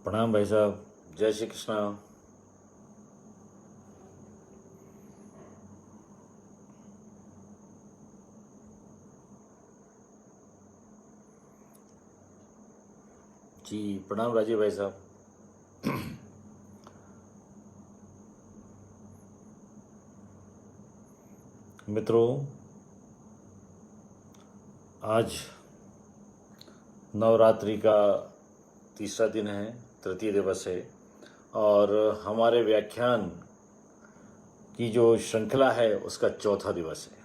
प्रणाम भाई साहब। जय श्री कृष्णा। जी प्रणाम राजीव भाई साहब। मित्रों, आज नवरात्रि का तीसरा दिन है, तृतीय दिवस है और हमारे व्याख्यान की जो श्रृंखला है उसका चौथा दिवस है।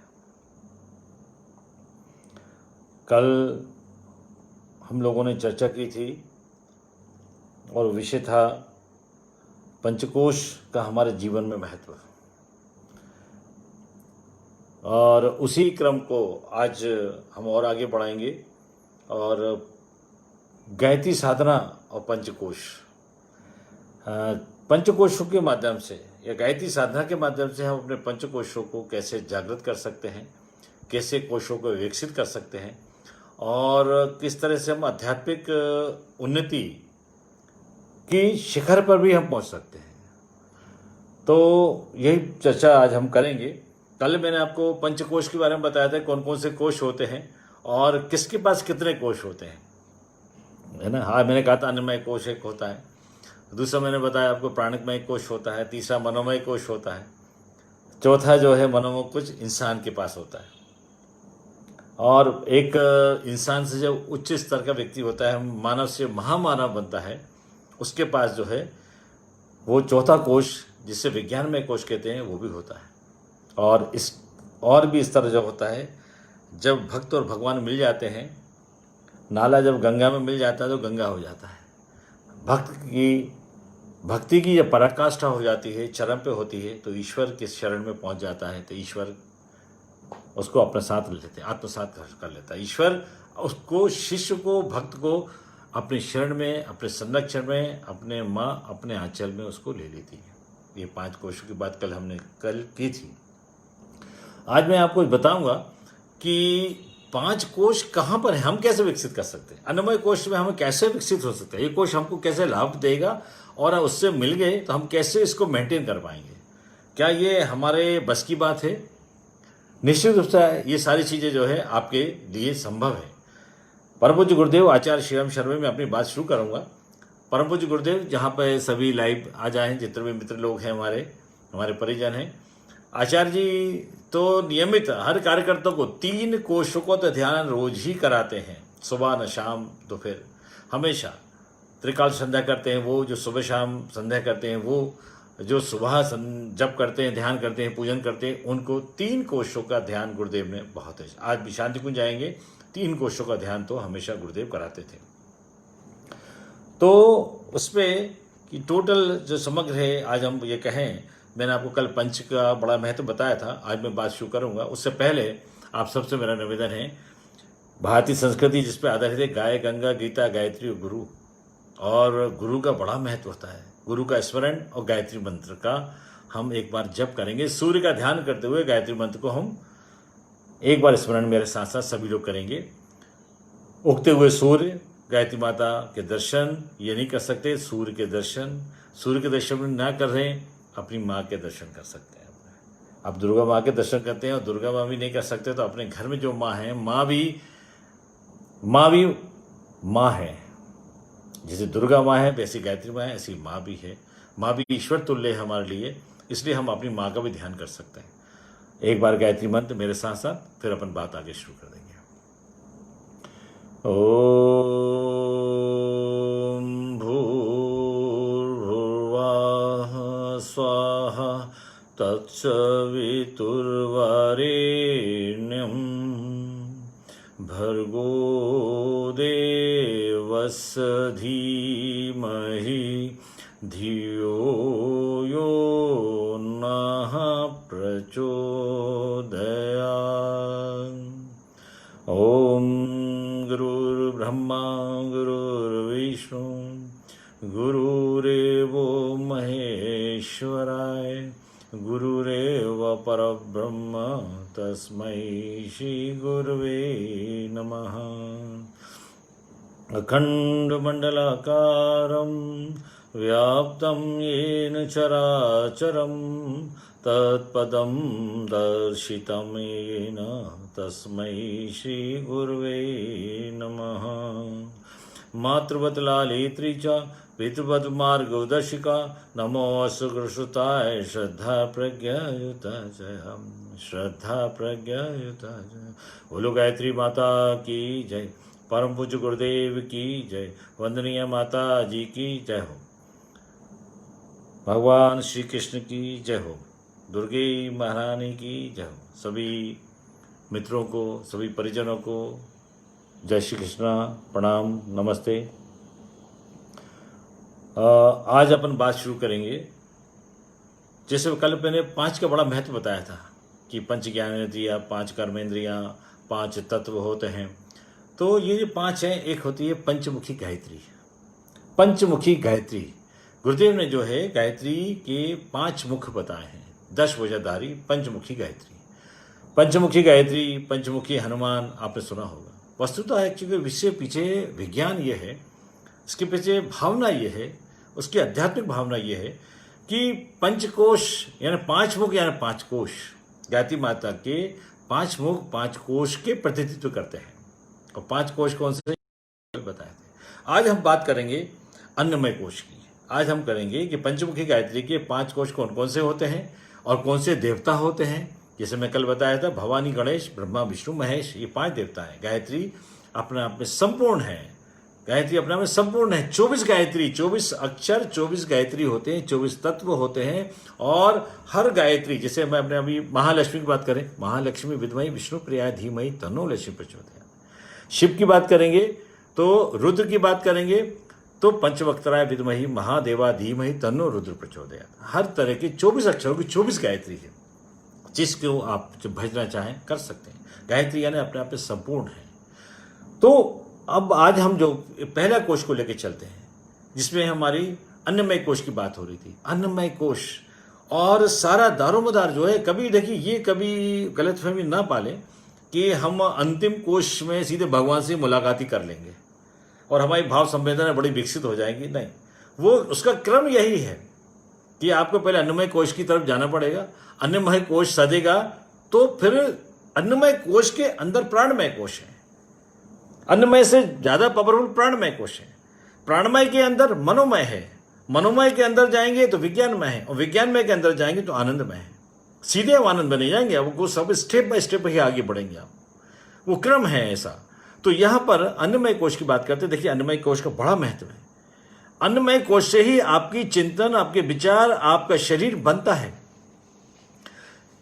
कल हम लोगों ने चर्चा की थी और विषय था पंचकोश का हमारे जीवन में महत्व, और उसी क्रम को आज हम और आगे बढ़ाएंगे और गायत्री साधना और पंचकोशों के माध्यम से या गायत्री साधना के माध्यम से हम अपने पंचकोशों को कैसे जागृत कर सकते हैं, कैसे कोशों को विकसित कर सकते हैं और किस तरह से हम आध्यात्मिक उन्नति की शिखर पर भी हम पहुंच सकते हैं। तो यही चर्चा आज हम करेंगे। कल मैंने आपको पंचकोश के बारे में बताया था, कौन कौन से कोश होते हैं और किसके पास कितने कोश होते हैं, है ना। हाँ, मैंने कहा था अन्नमय कोश एक होता है, दूसरा मैंने बताया आपको प्राणिकमय कोश होता है, तीसरा मनोमय कोश होता है, चौथा जो है मनोमय कुछ इंसान के पास होता है। और एक इंसान से जब उच्च स्तर का व्यक्ति होता है, मानव से महामानव बनता है, उसके पास जो है वो चौथा कोश, जिसे विज्ञानमय कोश कहते हैं, वो भी होता है। और इस और भी स्तर जो होता है, जब भक्त और भगवान मिल जाते हैं, नाला जब गंगा में मिल जाता है तो गंगा हो जाता है। भक्ति की जब पराकाष्ठा हो जाती है, चरम पे होती है, तो ईश्वर के शरण में पहुंच जाता है, तो ईश्वर उसको अपने साथ लेते हैं, आत्मसात कर लेता है। ईश्वर उसको, शिष्य को, भक्त को अपने शरण में, अपने संरक्षण में, अपने माँ, अपने आंचल में उसको ले लेती है। ये 5 कोशों की बात हमने कल की थी। आज मैं आपको बताऊंगा कि 5 कोश कहाँ पर है, हम कैसे विकसित कर सकते हैं। अन्नमय कोश में हम कैसे विकसित हो सकते हैं, ये कोश हमको कैसे लाभ देगा और उससे मिल गए तो हम कैसे इसको मेंटेन कर पाएंगे, क्या ये हमारे बस की बात है? निश्चित रूप से ये सारी चीज़ें जो है आपके लिए संभव है। परम पूज्य गुरुदेव आचार्य श्रीराम शर्मा में अपनी बात शुरू करूंगा। परम पूज्य गुरुदेव जहाँ पर सभी लाइव आ जाएं, जितने भी मित्र लोग हैं, हमारे परिजन हैं, आचार्य जी तो नियमित हर कार्यकर्ता को 3 कोशों को तो ध्यान रोज ही कराते हैं, सुबह न शाम दोपहर, हमेशा त्रिकाल संध्या करते हैं। वो जो सुबह शाम संध्या करते हैं, वो जो सुबह जप करते हैं, ध्यान करते हैं, पूजन करते हैं, उनको 3 कोशों का ध्यान गुरुदेव ने बहुत है। आज भी शांति कुंज जाएंगे, 3 कोशों का ध्यान तो हमेशा गुरुदेव कराते थे। तो उसमें कि टोटल जो समग्र है, आज हम ये कहें, मैंने आपको कल पंच का बड़ा महत्व बताया था, आज मैं बात शुरू करूंगा। उससे पहले आप सबसे मेरा निवेदन है, भारतीय संस्कृति जिस पर आधारित है, गाय, गंगा, गीता, गायत्री और गुरु, और गुरु का बड़ा महत्व होता है। गुरु का स्मरण और गायत्री मंत्र का हम एक बार जप करेंगे। सूर्य का ध्यान करते हुए गायत्री मंत्र को हम एक बार स्मरण मेरे साथ साथ सभी लोग करेंगे। उगते हुए सूर्य, गायत्री माता के दर्शन ये नहीं कर सकते, सूर्य के दर्शन ना कर रहे हैं, अपनी माँ के दर्शन कर सकते हैं। आप दुर्गा माँ के दर्शन करते हैं और दुर्गा माँ भी नहीं कर सकते, तो अपने घर में जो माँ है, माँ भी माँ है। जैसे दुर्गा माँ है वैसी गायत्री माँ है, ऐसी माँ भी है। माँ भी ईश्वर तुल्य है हमारे लिए, इसलिए हम अपनी माँ का भी ध्यान कर सकते हैं। एक बार गायत्री मंत्र मेरे साथ साथ, फिर अपन बात आगे शुरू कर देंगे। ओम भूर्भुवः स्वाहा तत्सवितुर्वरेण्यं भर्गो देवस्य धीमहि धियो यो नः प्रचोदयात्। ओम गुरुर्ब्रह्मा गुरुर्विष्णु गुरुरेवो महेश्वराय गुरुरेव परब्रह्म तस्मै श्री गुरुवे नमः। अखण्डमण्डलाकारं व्याप्तं येन चराचरं तत्पदं दर्शितं येन तस्मै श्रीगुरुवे नमः। मातृवत् लालित्री च पितृवत् मार्गदर्शिका नमोऽस्तु गुरुसुताय श्रद्धा प्रज्ञायुताय श्रद्धा प्रज्ञायुताय। बोलो गायत्री माता की जय। परम पूज्य गुरुदेव की जय। वंदनीय माता जी की जय हो। भगवान श्री कृष्ण की जय हो। दुर्गे महारानी की जय हो। सभी मित्रों को, सभी परिजनों को जय श्री कृष्णा, प्रणाम, नमस्ते। आज अपन बात शुरू करेंगे। जैसे कल मैंने 5 का बड़ा महत्व बताया था कि पंच ज्ञानेंद्रियाँ, 5 कर्मेंद्रियाँ, 5 तत्व होते हैं। तो ये जो 5 हैं, एक होती है पंचमुखी गायत्री। पंचमुखी गायत्री गुरुदेव ने जो है गायत्री के 5 मुख बताए हैं। 10 भुजाधारी पंचमुखी गायत्री। पंचमुखी गायत्री, पंचमुखी हनुमान आपने सुना होगा। वस्तुतः है क्योंकि विषय पीछे विज्ञान ये है, इसके पीछे भावना ये है, उसकी आध्यात्मिक भावना ये है कि पंचकोश यानी 5 मुख यानी 5 कोश गायत्री माता के 5 मुख 5 कोश के प्रतिनिधित्व करते हैं। और 5 कोश कौन से बताए थे। आज हम बात करेंगे अन्नमय कोश की। आज हम करेंगे कि पंचमुखी गायत्री के 5 कोश कौन कौन से होते हैं और कौन से देवता होते हैं। जैसे मैं कल बताया था, भवानी, गणेश, ब्रह्मा, विष्णु, महेश, ये 5 देवता हैं। गायत्री अपने आप में संपूर्ण है। गायत्री अपने आप में संपूर्ण है। 24 गायत्री, 24 अक्षर, 24 गायत्री होते हैं, 24 तत्व होते हैं। और हर गायत्री, जैसे मैं अपने अभी महालक्ष्मी की बात करें, महालक्ष्मी विद्मही विष्णु प्रियाय धीमहि तन्नो लक्ष्मी प्रचोदयात्। शिव की बात करेंगे तो रुद्र की बात करेंगे तो पंचवक्त्राय विद्महि महादेवा धीमहि तन्नो रुद्र प्रचोदयात्। हर तरह के 24 अक्षरों की 24 गायत्री है। जिसको आप जब भजना चाहें कर सकते हैं। गायत्री यानी अपने आप में संपूर्ण है। तो अब आज हम जो पहला कोश को लेकर चलते हैं, जिसमें हमारी अन्नमय कोश की बात हो रही थी। अन्नमय कोश और सारा दारोमदार जो है, कभी देखिए ये कभी गलतफहमी ना पाले कि हम अंतिम कोश में सीधे भगवान से मुलाकात ही कर लेंगे और हमारी भाव संवेदना बड़ी विकसित हो जाएगी। नहीं, वो उसका क्रम यही है कि आपको पहले अन्नमय कोश की तरफ जाना पड़ेगा। अन्नमय कोश सजेगा तो फिर अन्नमय कोश के अंदर प्राणमय कोश है। अन्नमय से ज्यादा पावरफुल प्राणमय कोश है। प्राणमय के अंदर मनोमय है। मनोमय के अंदर जाएंगे तो विज्ञानमय है और विज्ञानमय के अंदर जाएंगे तो आनंदमय है। सीधे हम आनंद में नहीं जाएंगे, वो सब स्टेप बाय स्टेप ही आगे बढ़ेंगे आप। वो क्रम है ऐसा। तो यहां पर अन्नमय कोश की बात करते हैं। देखिए, अन्नमय कोश का बड़ा महत्व है। अन्नमय कोश से ही आपकी चिंतन, आपके विचार, आपका शरीर बनता है।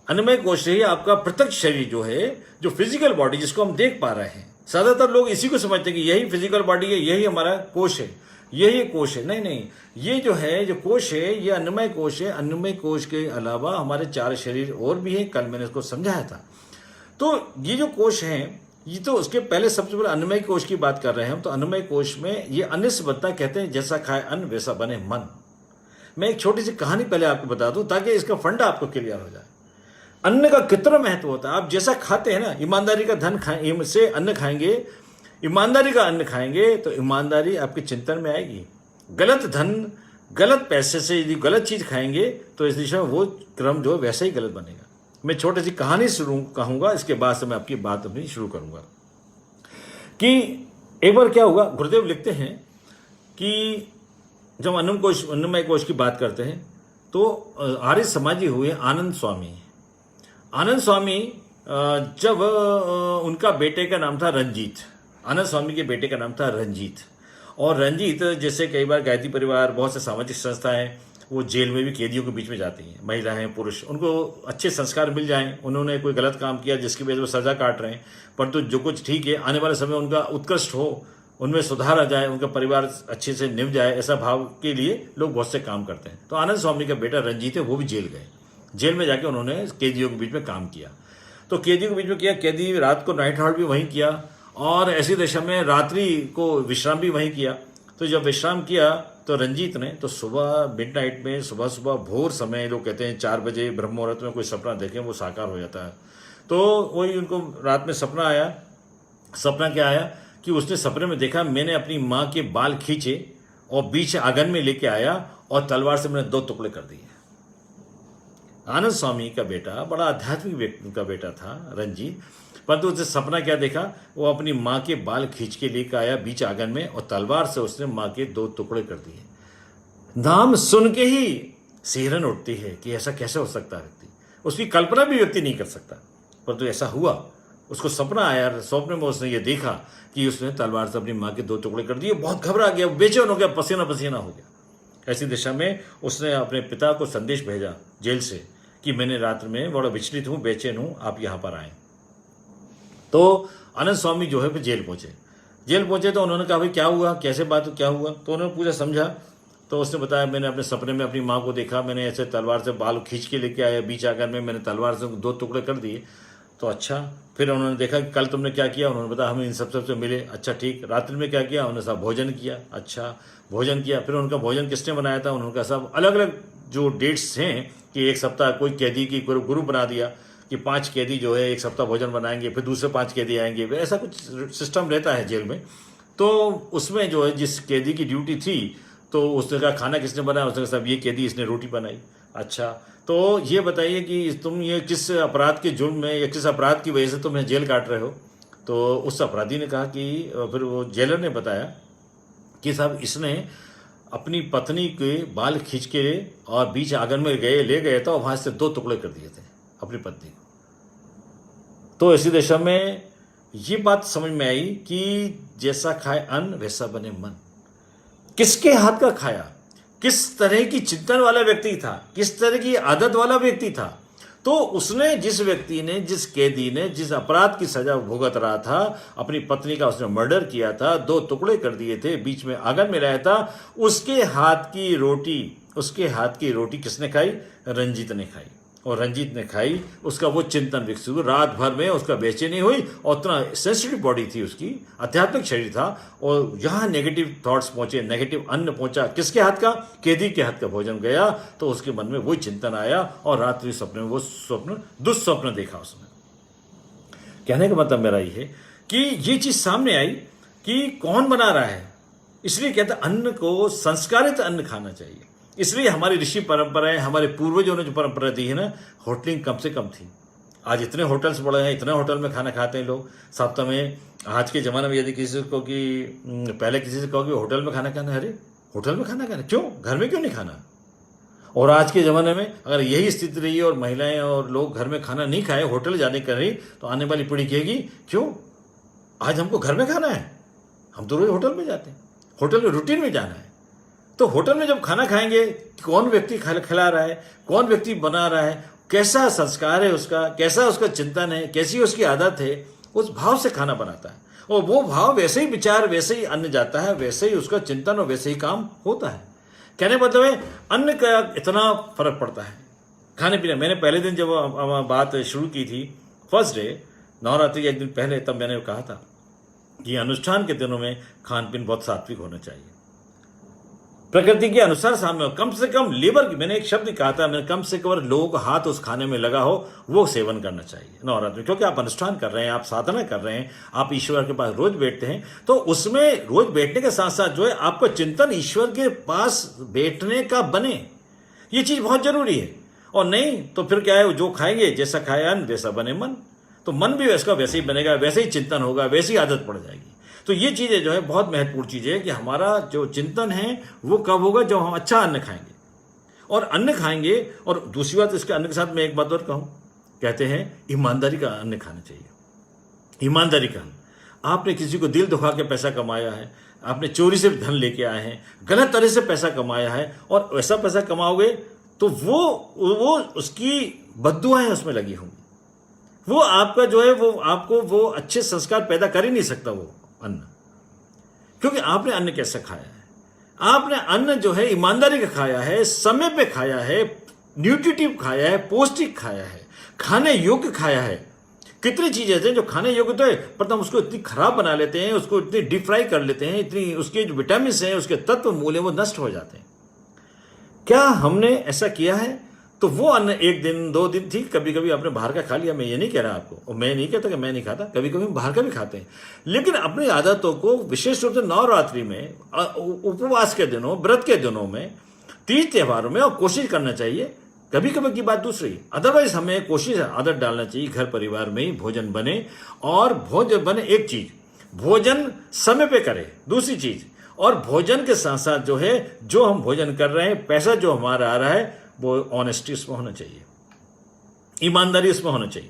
अन्नमय कोश से ही आपका प्रत्यक्ष शरीर जो है, जो फिजिकल बॉडी जिसको हम देख पा रहे हैं, ज्यादातर लोग इसी को समझते हैं कि यही फिजिकल बॉडी है, यही हमारा कोश है, यही कोश है। नहीं नहीं, ये जो है, जो कोश है, ये अन्नमय कोश है। अन्नमय कोश के अलावा हमारे 4 शरीर और भी हैं। कल मैंने इसको समझाया था। तो ये जो कोश हैं, ये तो उसके पहले सबसे पहले अन्नमय कोश की बात कर रहे हैं हम। तो अन्नमय कोश में ये अन्न से बनता, कहते हैं जैसा खाए अन्न वैसा बने मन। मैं एक छोटी सी कहानी पहले आपको बता दूं ताकि इसका फंडा आपको क्लियर हो जाए। अन्न का कितना महत्व होता है। आप जैसा खाते हैं ना, ईमानदारी का धन खाएं से अन्न खाएंगे, ईमानदारी का अन्न खाएंगे तो ईमानदारी आपके चिंतन में आएगी। गलत धन, गलत पैसे से यदि गलत चीज खाएंगे तो इस दिशा में वो क्रम जो वैसे ही गलत बनेगा। मैं छोटी सी कहानी शुरू कहूंगा, इसके बाद से मैं आपकी बात अपनी शुरू करूंगा। कि एक बार क्या हुआ, गुरुदेव लिखते हैं कि जब अन्नमय कोश की बात करते हैं तो आर्य समाजी हुए आनंद स्वामी। आनंद स्वामी जब उनका बेटे का नाम था रंजीत, आनंद स्वामी के बेटे का नाम था रंजीत। और रंजीत जैसे कई बार गायत्री परिवार, बहुत से सामाजिक संस्थाएं, वो जेल में भी कैदियों के बीच में जाती हैं, महिलाएं, पुरुष, उनको अच्छे संस्कार मिल जाएं। उन्होंने कोई गलत काम किया जिसकी वजह से वो सजा काट रहे हैं, परंतु जो कुछ ठीक है, आने वाले समय उनका उत्कृष्ट हो, उनमें सुधार आ जाए, उनका परिवार अच्छे से निभ जाए, ऐसा भाव के लिए लोग बहुत से काम करते हैं। तो आनंद स्वामी का बेटा रंजीत है, वो भी जेल गए। जेल में जाके उन्होंने कैदियों के बीच में काम किया। तो कैदियों के बीच में किया, कैदी रात को नाइट हॉल्ट भी वहीं किया और ऐसी दशा में रात्रि को विश्राम भी वहीं किया। तो जब विश्राम किया तो रंजीत ने तो सुबह मिडनाइट में, सुबह सुबह भोर समय, लोग कहते हैं 4 बजे ब्रह्म मुहूर्त में कोई सपना देखें वो साकार हो जाता है। तो वही उनको रात में सपना आया। सपना क्या आया कि उसने सपने में देखा मैंने अपनी माँ के बाल खींचे और बीच आंगन में लेके आया और तलवार से मैंने 2 टुकड़े कर दिए। आनंद स्वामी का बेटा बड़ा आध्यात्मिक व्यक्ति का बेटा था रंजीत, परंतु उसने सपना क्या देखा, वो अपनी माँ के बाल खींच के लेकर आया बीच आंगन में और तलवार से उसने माँ के 2 टुकड़े कर दिए। नाम सुन के ही सिहरन उठती है कि ऐसा कैसे हो सकता है, व्यक्ति उसकी कल्पना भी व्यक्ति नहीं कर सकता, परंतु ऐसा हुआ। उसको सपना आया, सपने में उसने ये देखा कि उसने तलवार से अपनी माँ के 2 टुकड़े कर दिए। बहुत घबरा गया, बेचैन हो गया, पसीना पसीना हो गया। ऐसी दिशा में उसने अपने पिता को संदेश भेजा जेल से कि मैंने रात्र में बड़ा विचलित हूँ, बेचैन हूँ, आप यहाँ पर आए। तो आनंद स्वामी जो है फिर जेल पहुंचे तो उन्होंने कहा भाई क्या हुआ, कैसे बात, क्या हुआ? तो उन्होंने पूरा समझा। तो उसने बताया मैंने अपने सपने में अपनी माँ को देखा, मैंने ऐसे तलवार से बाल खींच के लेके आया बीच आंगन में, मैंने तलवार से 2 टुकड़े कर दिए। तो अच्छा, फिर उन्होंने देखा कि कल तुमने क्या किया, उन्होंने बताया हम इन सबसे मिले। अच्छा ठीक, रात्रि में क्या किया, उन्होंने सब भोजन किया। अच्छा भोजन किया, फिर उनका भोजन किसने बनाया था, उनका सब अलग अलग जो डेट्स हैं कि एक सप्ताह कोई कैदी की ग्रुप बना दिया कि 5 कैदी जो है 1 सप्ताह भोजन बनाएंगे, फिर दूसरे 5 कैदी आएंगे, ऐसा कुछ सिस्टम रहता है जेल में। तो उसमें जो है जिस कैदी की ड्यूटी थी तो उसने कहा खाना किसने बनाया, उसने कहा सब ये कैदी इसने रोटी बनाई। अच्छा तो ये बताइए कि तुम ये किस अपराध के जुर्म में या किस अपराध की वजह से तुम जेल काट रहे हो? तो उस अपराधी ने कहा कि फिर वो जेलर ने बताया कि साहब इसने अपनी पत्नी के बाल खींच के और बीच आंगन में ले गया था और वहां से 2 टुकड़े कर दिए थे अपनी पत्नी को। तो ऐसी दशा में ये बात समझ में आई कि जैसा खाए अन्न वैसा बने मन। किसके हाथ का खाया, किस तरह की चिंतन वाला व्यक्ति था, किस तरह की आदत वाला व्यक्ति था। तो उसने जिस व्यक्ति ने, जिस कैदी ने जिस अपराध की सजा भुगत रहा था, अपनी पत्नी का उसने मर्डर किया था, 2 टुकड़े कर दिए थे, बीच में आंगन में लाया था, उसके हाथ की रोटी किसने खाई? रंजीत ने खाई। और रंजीत ने खाई, उसका वो चिंतन विकसित हुआ, रात भर में उसका बेचैनी हुई और उतना सेंसिटिव बॉडी थी उसकी, आध्यात्मिक शरीर था, और यहाँ नेगेटिव थॉट्स पहुंचे, नेगेटिव अन्न पहुंचा, किसके हाथ का? कैदी के हाथ का भोजन गया। तो उसके मन में वही चिंतन आया और रात्रि सपने में वो दुस्वप्न देखा उसने। कहने का मतलब मेरा ये है कि ये चीज सामने आई कि कौन बना रहा है। इसलिए कहते अन्न को, संस्कारित अन्न खाना चाहिए। इसलिए हमारी ऋषि परंपराएं, हमारे पूर्वजों ने जो परंपरा दी है ना, होटलिंग कम से कम थी। आज इतने होटल्स बड़े हैं, इतने होटल में खाना खाते हैं लोग सप्ताह में। आज के ज़माने में यदि किसी को कि पहले किसी से कहो कि होटल में खाना खाना, अरे होटल में खाना खाना क्यों, घर में क्यों नहीं खाना? और आज के ज़माने में अगर यही स्थिति रही और महिलाएं और लोग घर में खाना नहीं खाए, होटल जाने का रही, तो आने वाली पीढ़ी कहेगी क्यों आज हमको घर में खाना है, हम तो रोज होटल में जाते हैं, होटल में रूटीन में जाना है। तो होटल में जब खाना खाएंगे, कौन व्यक्ति खिला रहा है, कौन व्यक्ति बना रहा है, कैसा संस्कार है उसका, कैसा उसका चिंतन है, कैसी उसकी आदत है, उस भाव से खाना बनाता है। और वो भाव वैसे ही विचार, वैसे ही अन्न जाता है, वैसे ही उसका चिंतन और वैसे ही काम होता है। कहने मतलब है अन्न का इतना फर्क पड़ता है खाने पीने। मैंने पहले दिन जब बात शुरू की थी, फर्स्ट डे नवरात्रि के 1 दिन पहले, तब मैंने कहा था कि अनुष्ठान के दिनों में खान पीन बहुत सात्विक होना चाहिए, प्रकृति के अनुसार सामने हो। कम से कम लीवर की, मैंने एक शब्द कहा था, मैंने कम से कम लोगों का हाथ उस खाने में लगा हो, वो सेवन करना चाहिए नवरात्र में। क्योंकि आप अनुष्ठान कर रहे हैं, आप साधना कर रहे हैं, आप ईश्वर के पास रोज बैठते हैं, तो उसमें रोज बैठने के साथ साथ जो है आपका चिंतन ईश्वर के पास बैठने का बने, ये चीज बहुत जरूरी है। और नहीं तो फिर क्या है, जो खाएंगे, जैसा खाए अन्न वैसा बने मन, तो मन भी वैसा वैसे ही बनेगा, वैसे ही चिंतन होगा, वैसी आदत पड़ जाएगी। तो ये चीजें जो है बहुत महत्वपूर्ण चीज है कि हमारा जो चिंतन है वो कब होगा, जब हम अच्छा अन्न खाएंगे। और अन्न खाएंगे, और दूसरी बात इसके अन्न के साथ मैं एक बात और कहूं, कहते हैं ईमानदारी का अन्न खाना चाहिए। ईमानदारी का अन्न, आपने किसी को दिल दुखा के पैसा कमाया है, आपने चोरी से धन लेके आए हैं, गलत तरह से पैसा कमाया है, और ऐसा पैसा कमाओगे तो वो उसकी बद्दुआएं उसमें लगी होंगी, वो आपका जो है वो आपको वो अच्छे संस्कार पैदा कर ही नहीं सकता वो अन्न। क्योंकि आपने अन्न कैसे खाया है, आपने अन्न जो है ईमानदारी का खाया है, समय पे खाया है, न्यूट्रिटिव खाया है, पौष्टिक खाया है, खाने योग्य खाया है। कितनी चीजें हैं जो खाने योग्य तो है, पर हम उसको इतनी खराब बना लेते हैं, उसको इतनी डीप फ्राई कर लेते हैं, इतनी उसके जो विटामिन हैं, उसके तत्व मूल्य वो नष्ट हो जाते हैं। क्या हमने ऐसा किया है? तो वो अन्न एक दिन 2 दिन ठीक, कभी कभी आपने बाहर का खा लिया, मैं ये नहीं कह रहा आपको, और मैं नहीं कहता कि मैं नहीं खाता, कभी कभी हम बाहर का भी खाते हैं, लेकिन अपनी आदतों को विशेष रूप से नवरात्रि में, उपवास के दिनों, व्रत के दिनों में, तीज त्योहारों में, और कोशिश करना चाहिए। कभी कभी की बात दूसरी, अदरवाइज हमें कोशिश आदत डालना चाहिए घर परिवार में ही भोजन बने, और भोजन बने एक चीज, भोजन समय पे करें, दूसरी चीज, और भोजन के साथ साथ जो है, जो हम भोजन कर रहे हैं, पैसा जो हमारा आ रहा है, वो ऑनेस्टी उसमें होना चाहिए, ईमानदारी उसमें होना चाहिए।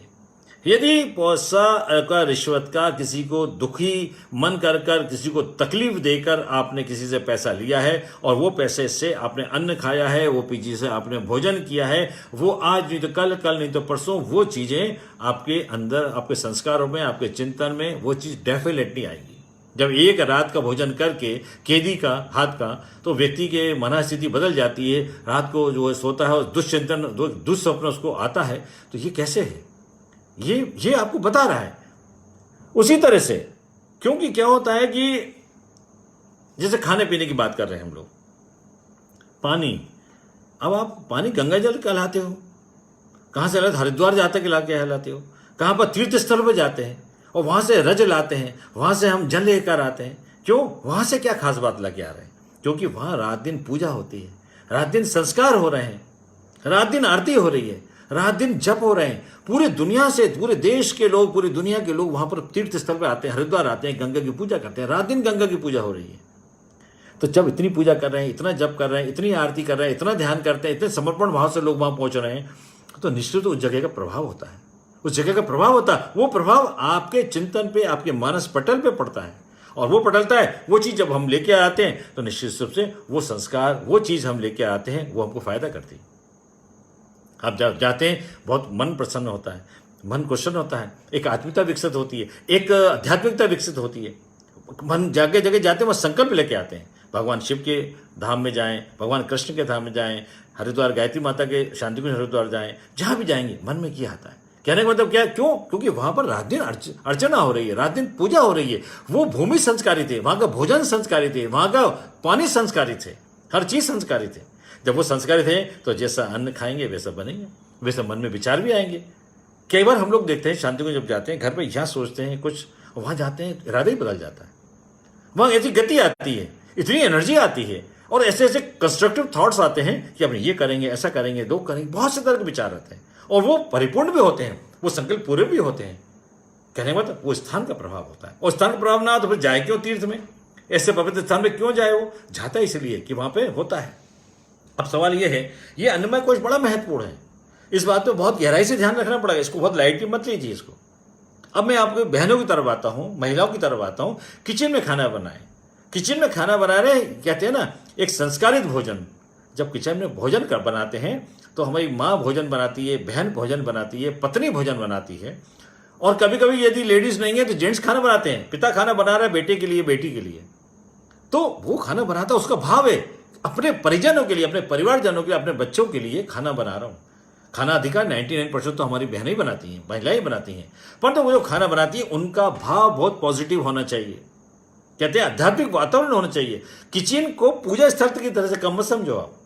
यदि पैसा का, रिश्वत का, किसी को दुखी मन कर कर, किसी को तकलीफ देकर आपने किसी से पैसा लिया है, और वो पैसे से आपने अन्न खाया है, वो पीछे से आपने भोजन किया है, वो आज नहीं तो कल, कल नहीं तो परसों, वो चीजें आपके अंदर, आपके संस्कारों में, आपके चिंतन में वो चीज डेफिनेटली आएगी। जब एक रात का भोजन करके कैदी का हाथ का, तो व्यक्ति के मनस्थिति बदल जाती है, रात को जो सोता है दुष्चिंतन, दुस्वप्न उसको आता है, तो ये कैसे है, ये आपको बता रहा है। उसी तरह से, क्योंकि क्या होता है कि जैसे खाने पीने की बात कर रहे हैं हम लोग, पानी, अब आप पानी गंगा जल कहलाते हो, कहां से लाते, हरिद्वार जाते के लाके कहलाते हो, कहां पर तीर्थ स्थल पर जाते हैं और वहां से रज लाते हैं, वहां से हम जल लेकर आते हैं। क्यों, वहां से क्या खास बात लेके आ रहे हैं? क्योंकि वहां रात दिन पूजा होती है, रात दिन संस्कार हो रहे हैं, रात दिन आरती हो रही है, रात दिन जप हो रहे हैं। पूरे दुनिया से, पूरे देश के लोग, पूरी दुनिया के लोग वहां पर तीर्थ स्थल पर आते हैं, हरिद्वार आते हैं, गंगा की पूजा करते हैं, रात दिन गंगा की पूजा हो रही है। तो जब इतनी पूजा कर रहे हैं, इतना जप कर रहे हैं, इतनी आरती कर रहे हैं, इतना ध्यान करते हैं, इतने समर्पण भाव से लोग वहां पहुंच रहे हैं, तो निश्चित उस जगह का प्रभाव होता है, उस जगह का प्रभाव होता है। वो प्रभाव आपके चिंतन पे, आपके मानस पटल पे पड़ता है, और वो पटलता है। वो चीज जब हम लेके आते हैं, तो निश्चित रूप से वो संस्कार, वो चीज हम लेके आते हैं, वो हमको फायदा करती है। आप जब जाते हैं, बहुत मन प्रसन्न होता है, मन क्वेश्चन होता है, एक आत्मिकता विकसित होती है, एक आध्यात्मिकता विकसित होती है। मन जगह जगह जाते हैं, वह संकल्प लेके आते हैं, भगवान शिव के धाम में जाएं, भगवान कृष्ण के धाम में जाएं, हरिद्वार गायत्री माता के शांतिकुंज हरिद्वार जाएं, जहां भी जाएंगे मन में क्या आता है। कहने का मतलब क्या, क्यों? क्योंकि वहां पर रात दिन अर्चना हो रही है, रात दिन पूजा हो रही है। वो भूमि संस्कारित है, वहां का भोजन संस्कारित है, वहां का पानी संस्कारित है, हर चीज संस्कारित है। जब वो संस्कारित है, तो जैसा अन्न खाएंगे वैसा बनेंगे, वैसा मन में विचार भी आएंगे। कई बार हम लोग देखते हैं, शांति को जब जाते हैं, घर पे यहाँ सोचते हैं कुछ, वहां जाते हैं इरादा ही बदल जाता है। वहां ऐसी गति आती है, इतनी एनर्जी आती है, और ऐसे ऐसे कंस्ट्रक्टिव थॉट्स आते हैं कि अपने ये करेंगे, ऐसा करेंगे, दो करेंगे, बहुत से तरह के विचार आते हैं, और वो परिपूर्ण भी होते हैं, वो संकल्प पूरे भी होते हैं। कहने का मतलब वो स्थान का प्रभाव होता है, और स्थान का प्रभाव ना हो तो फिर जाए क्यों तीर्थ में? ऐसे पवित्र स्थान में क्यों जाए? वो जाता है इसलिए कि वहां पे होता है। अब सवाल ये है, ये अन्नमय कोश बड़ा महत्वपूर्ण है, इस बात पे बहुत गहराई से ध्यान रखना पड़ेगा, इसको बहुत लाइटली मत लीजिए इसको। अब मैं आपको बहनों की तरफ आता हूं, महिलाओं की तरफ आता हूं। किचन में खाना बनाए, किचन में खाना बना रहे, कहते हैं ना, एक संस्कारित भोजन। जब किचन में भोजन कर बनाते हैं, तो हमारी माँ भोजन बनाती है, बहन भोजन बनाती है, पत्नी भोजन बनाती है, और कभी कभी यदि लेडीज नहीं है तो जेंट्स खाना बनाते हैं। पिता खाना बना रहा है बेटे के लिए, बेटी के लिए, तो वो खाना बनाता है, उसका भाव है अपने परिजनों के लिए, अपने परिवारजनों के लिए, अपने बच्चों के लिए खाना बना रहा हूं। खाना अधिकार 99% तो हमारी बहनें ही बनाती हैं, महिलाएं बनाती हैं, पर तो वो जो खाना बनाती है उनका भाव बहुत पॉजिटिव होना चाहिए। कहते हैं आध्यात्मिक वातावरण होना चाहिए। किचन को पूजा स्थल की तरह से कम मत समझो, आप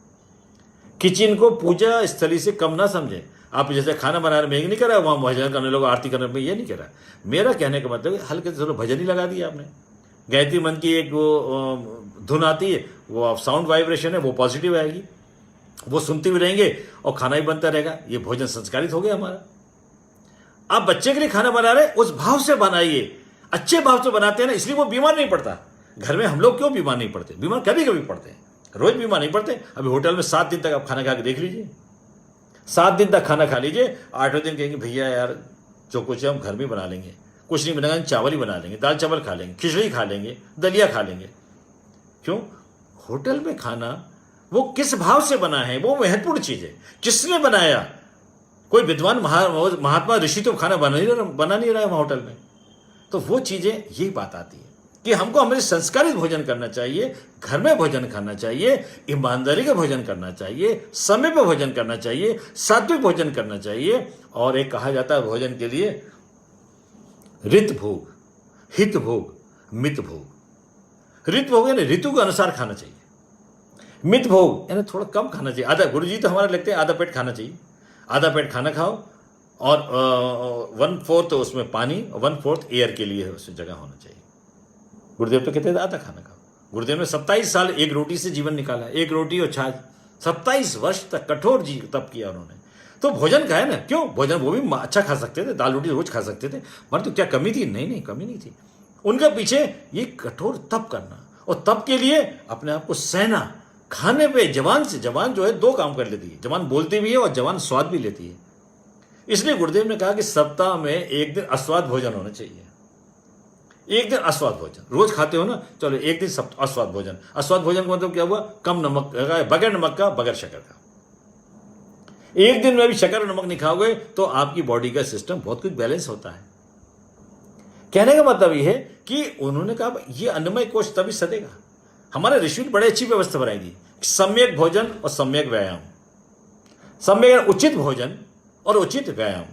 किचन को पूजा स्थली से कम ना समझे। आप जैसे खाना बना रहे, मैं नहीं कर रहा वहां भजन करने लोग, आरती करने में, ये नहीं कर रहा। मेरा कहने का मतलब हल्के से भजन ही लगा दिया आपने, गायत्री मंत्र की एक वो धुन आती है, वो साउंड वाइब्रेशन है, वो पॉजिटिव आएगी, वो सुनते भी रहेंगे और खाना भी बनता रहेगा। ये भोजन संस्कारित हो गया हमारा। आप बच्चे के लिए खाना बना रहे, उस भाव से बनाइए, अच्छे भाव से बनाते हैं ना, इसलिए वो बीमार नहीं पड़ता। घर में हम लोग क्यों बीमार नहीं पड़ते? बीमार कभी कभी पड़ते हैं, रोज बीमार नहीं पड़ते। अभी होटल में 7 दिन तक आप खाना खा के देख लीजिए, 7 दिन तक खाना खा लीजिए, 8वें दिन कहेंगे भैया यार जो कुछ है हम घर में बना लेंगे, कुछ नहीं बनाएंगे, चावल ही बना लेंगे, दाल चावल खा लेंगे, खिचड़ी खा लेंगे, दलिया खा लेंगे। क्यों? होटल में खाना वो किस भाव से बना है, वो महत्वपूर्ण चीज है। किसने बनाया? कोई विद्वान महात्मा ऋषि तो खाना बना नहीं रहा है वहां होटल में। तो वो चीजें, यही बात आती है कि हमको हमें संस्कारित भोजन करना चाहिए, घर में भोजन करना चाहिए, ईमानदारी का भोजन करना चाहिए, समय पर भोजन करना चाहिए, सात्विक भोजन करना चाहिए। और एक कहा जाता है भोजन के लिए ऋत भोग, हित भोग, मित भोग। ऋत भोग यानी ऋतु के अनुसार खाना चाहिए। मित भोग यानी थोड़ा कम खाना चाहिए, आधा, गुरु जी तो हमारे लगते हैं आधा पेट खाना चाहिए, आधा पेट खाना खाओ और 1/4 उसमें पानी और 1/4 एयर के लिए उसमें जगह होना चाहिए। गुरुदेव तो कहते थे आधा खाना खाओ। गुरुदेव ने 27 साल एक रोटी से जीवन निकाला, एक रोटी और छाछ, 27 वर्ष तक कठोर जी तप किया उन्होंने। तो भोजन का है ना, क्यों भोजन वो भी अच्छा खा सकते थे, दाल रोटी रोज खा सकते थे, मगर तो क्या कमी थी? नहीं नहीं, कमी नहीं थी। उनके पीछे ये कठोर तप करना, और तप के लिए अपने आप को सहना। खाने पे जवान से, जवान जो है 2 काम कर लेती है, जवान बोलती भी है और जवान स्वाद भी लेती है। इसलिए गुरुदेव ने कहा कि सप्ताह में एक दिन अस्वाद भोजन होना चाहिए। एक दिन अस्वाद भोजन, रोज खाते हो ना, चलो एक दिन अस्वाद भोजन। अस्वाद भोजन का मतलब क्या हुआ? कम नमक, बगैर नमक का, बगैर शक्कर का। एक दिन में भी शक्कर और नमक नहीं खाओगे तो आपकी बॉडी का सिस्टम बहुत कुछ बैलेंस होता है। कहने का मतलब यह है कि उन्होंने कहा यह अन्नमय कोश तभी सदेगा। हमारे ऋषि ने बड़ी अच्छी व्यवस्था बनाई थी, सम्यक भोजन और सम्यक व्यायाम। सम्यक उचित भोजन और उचित व्यायाम।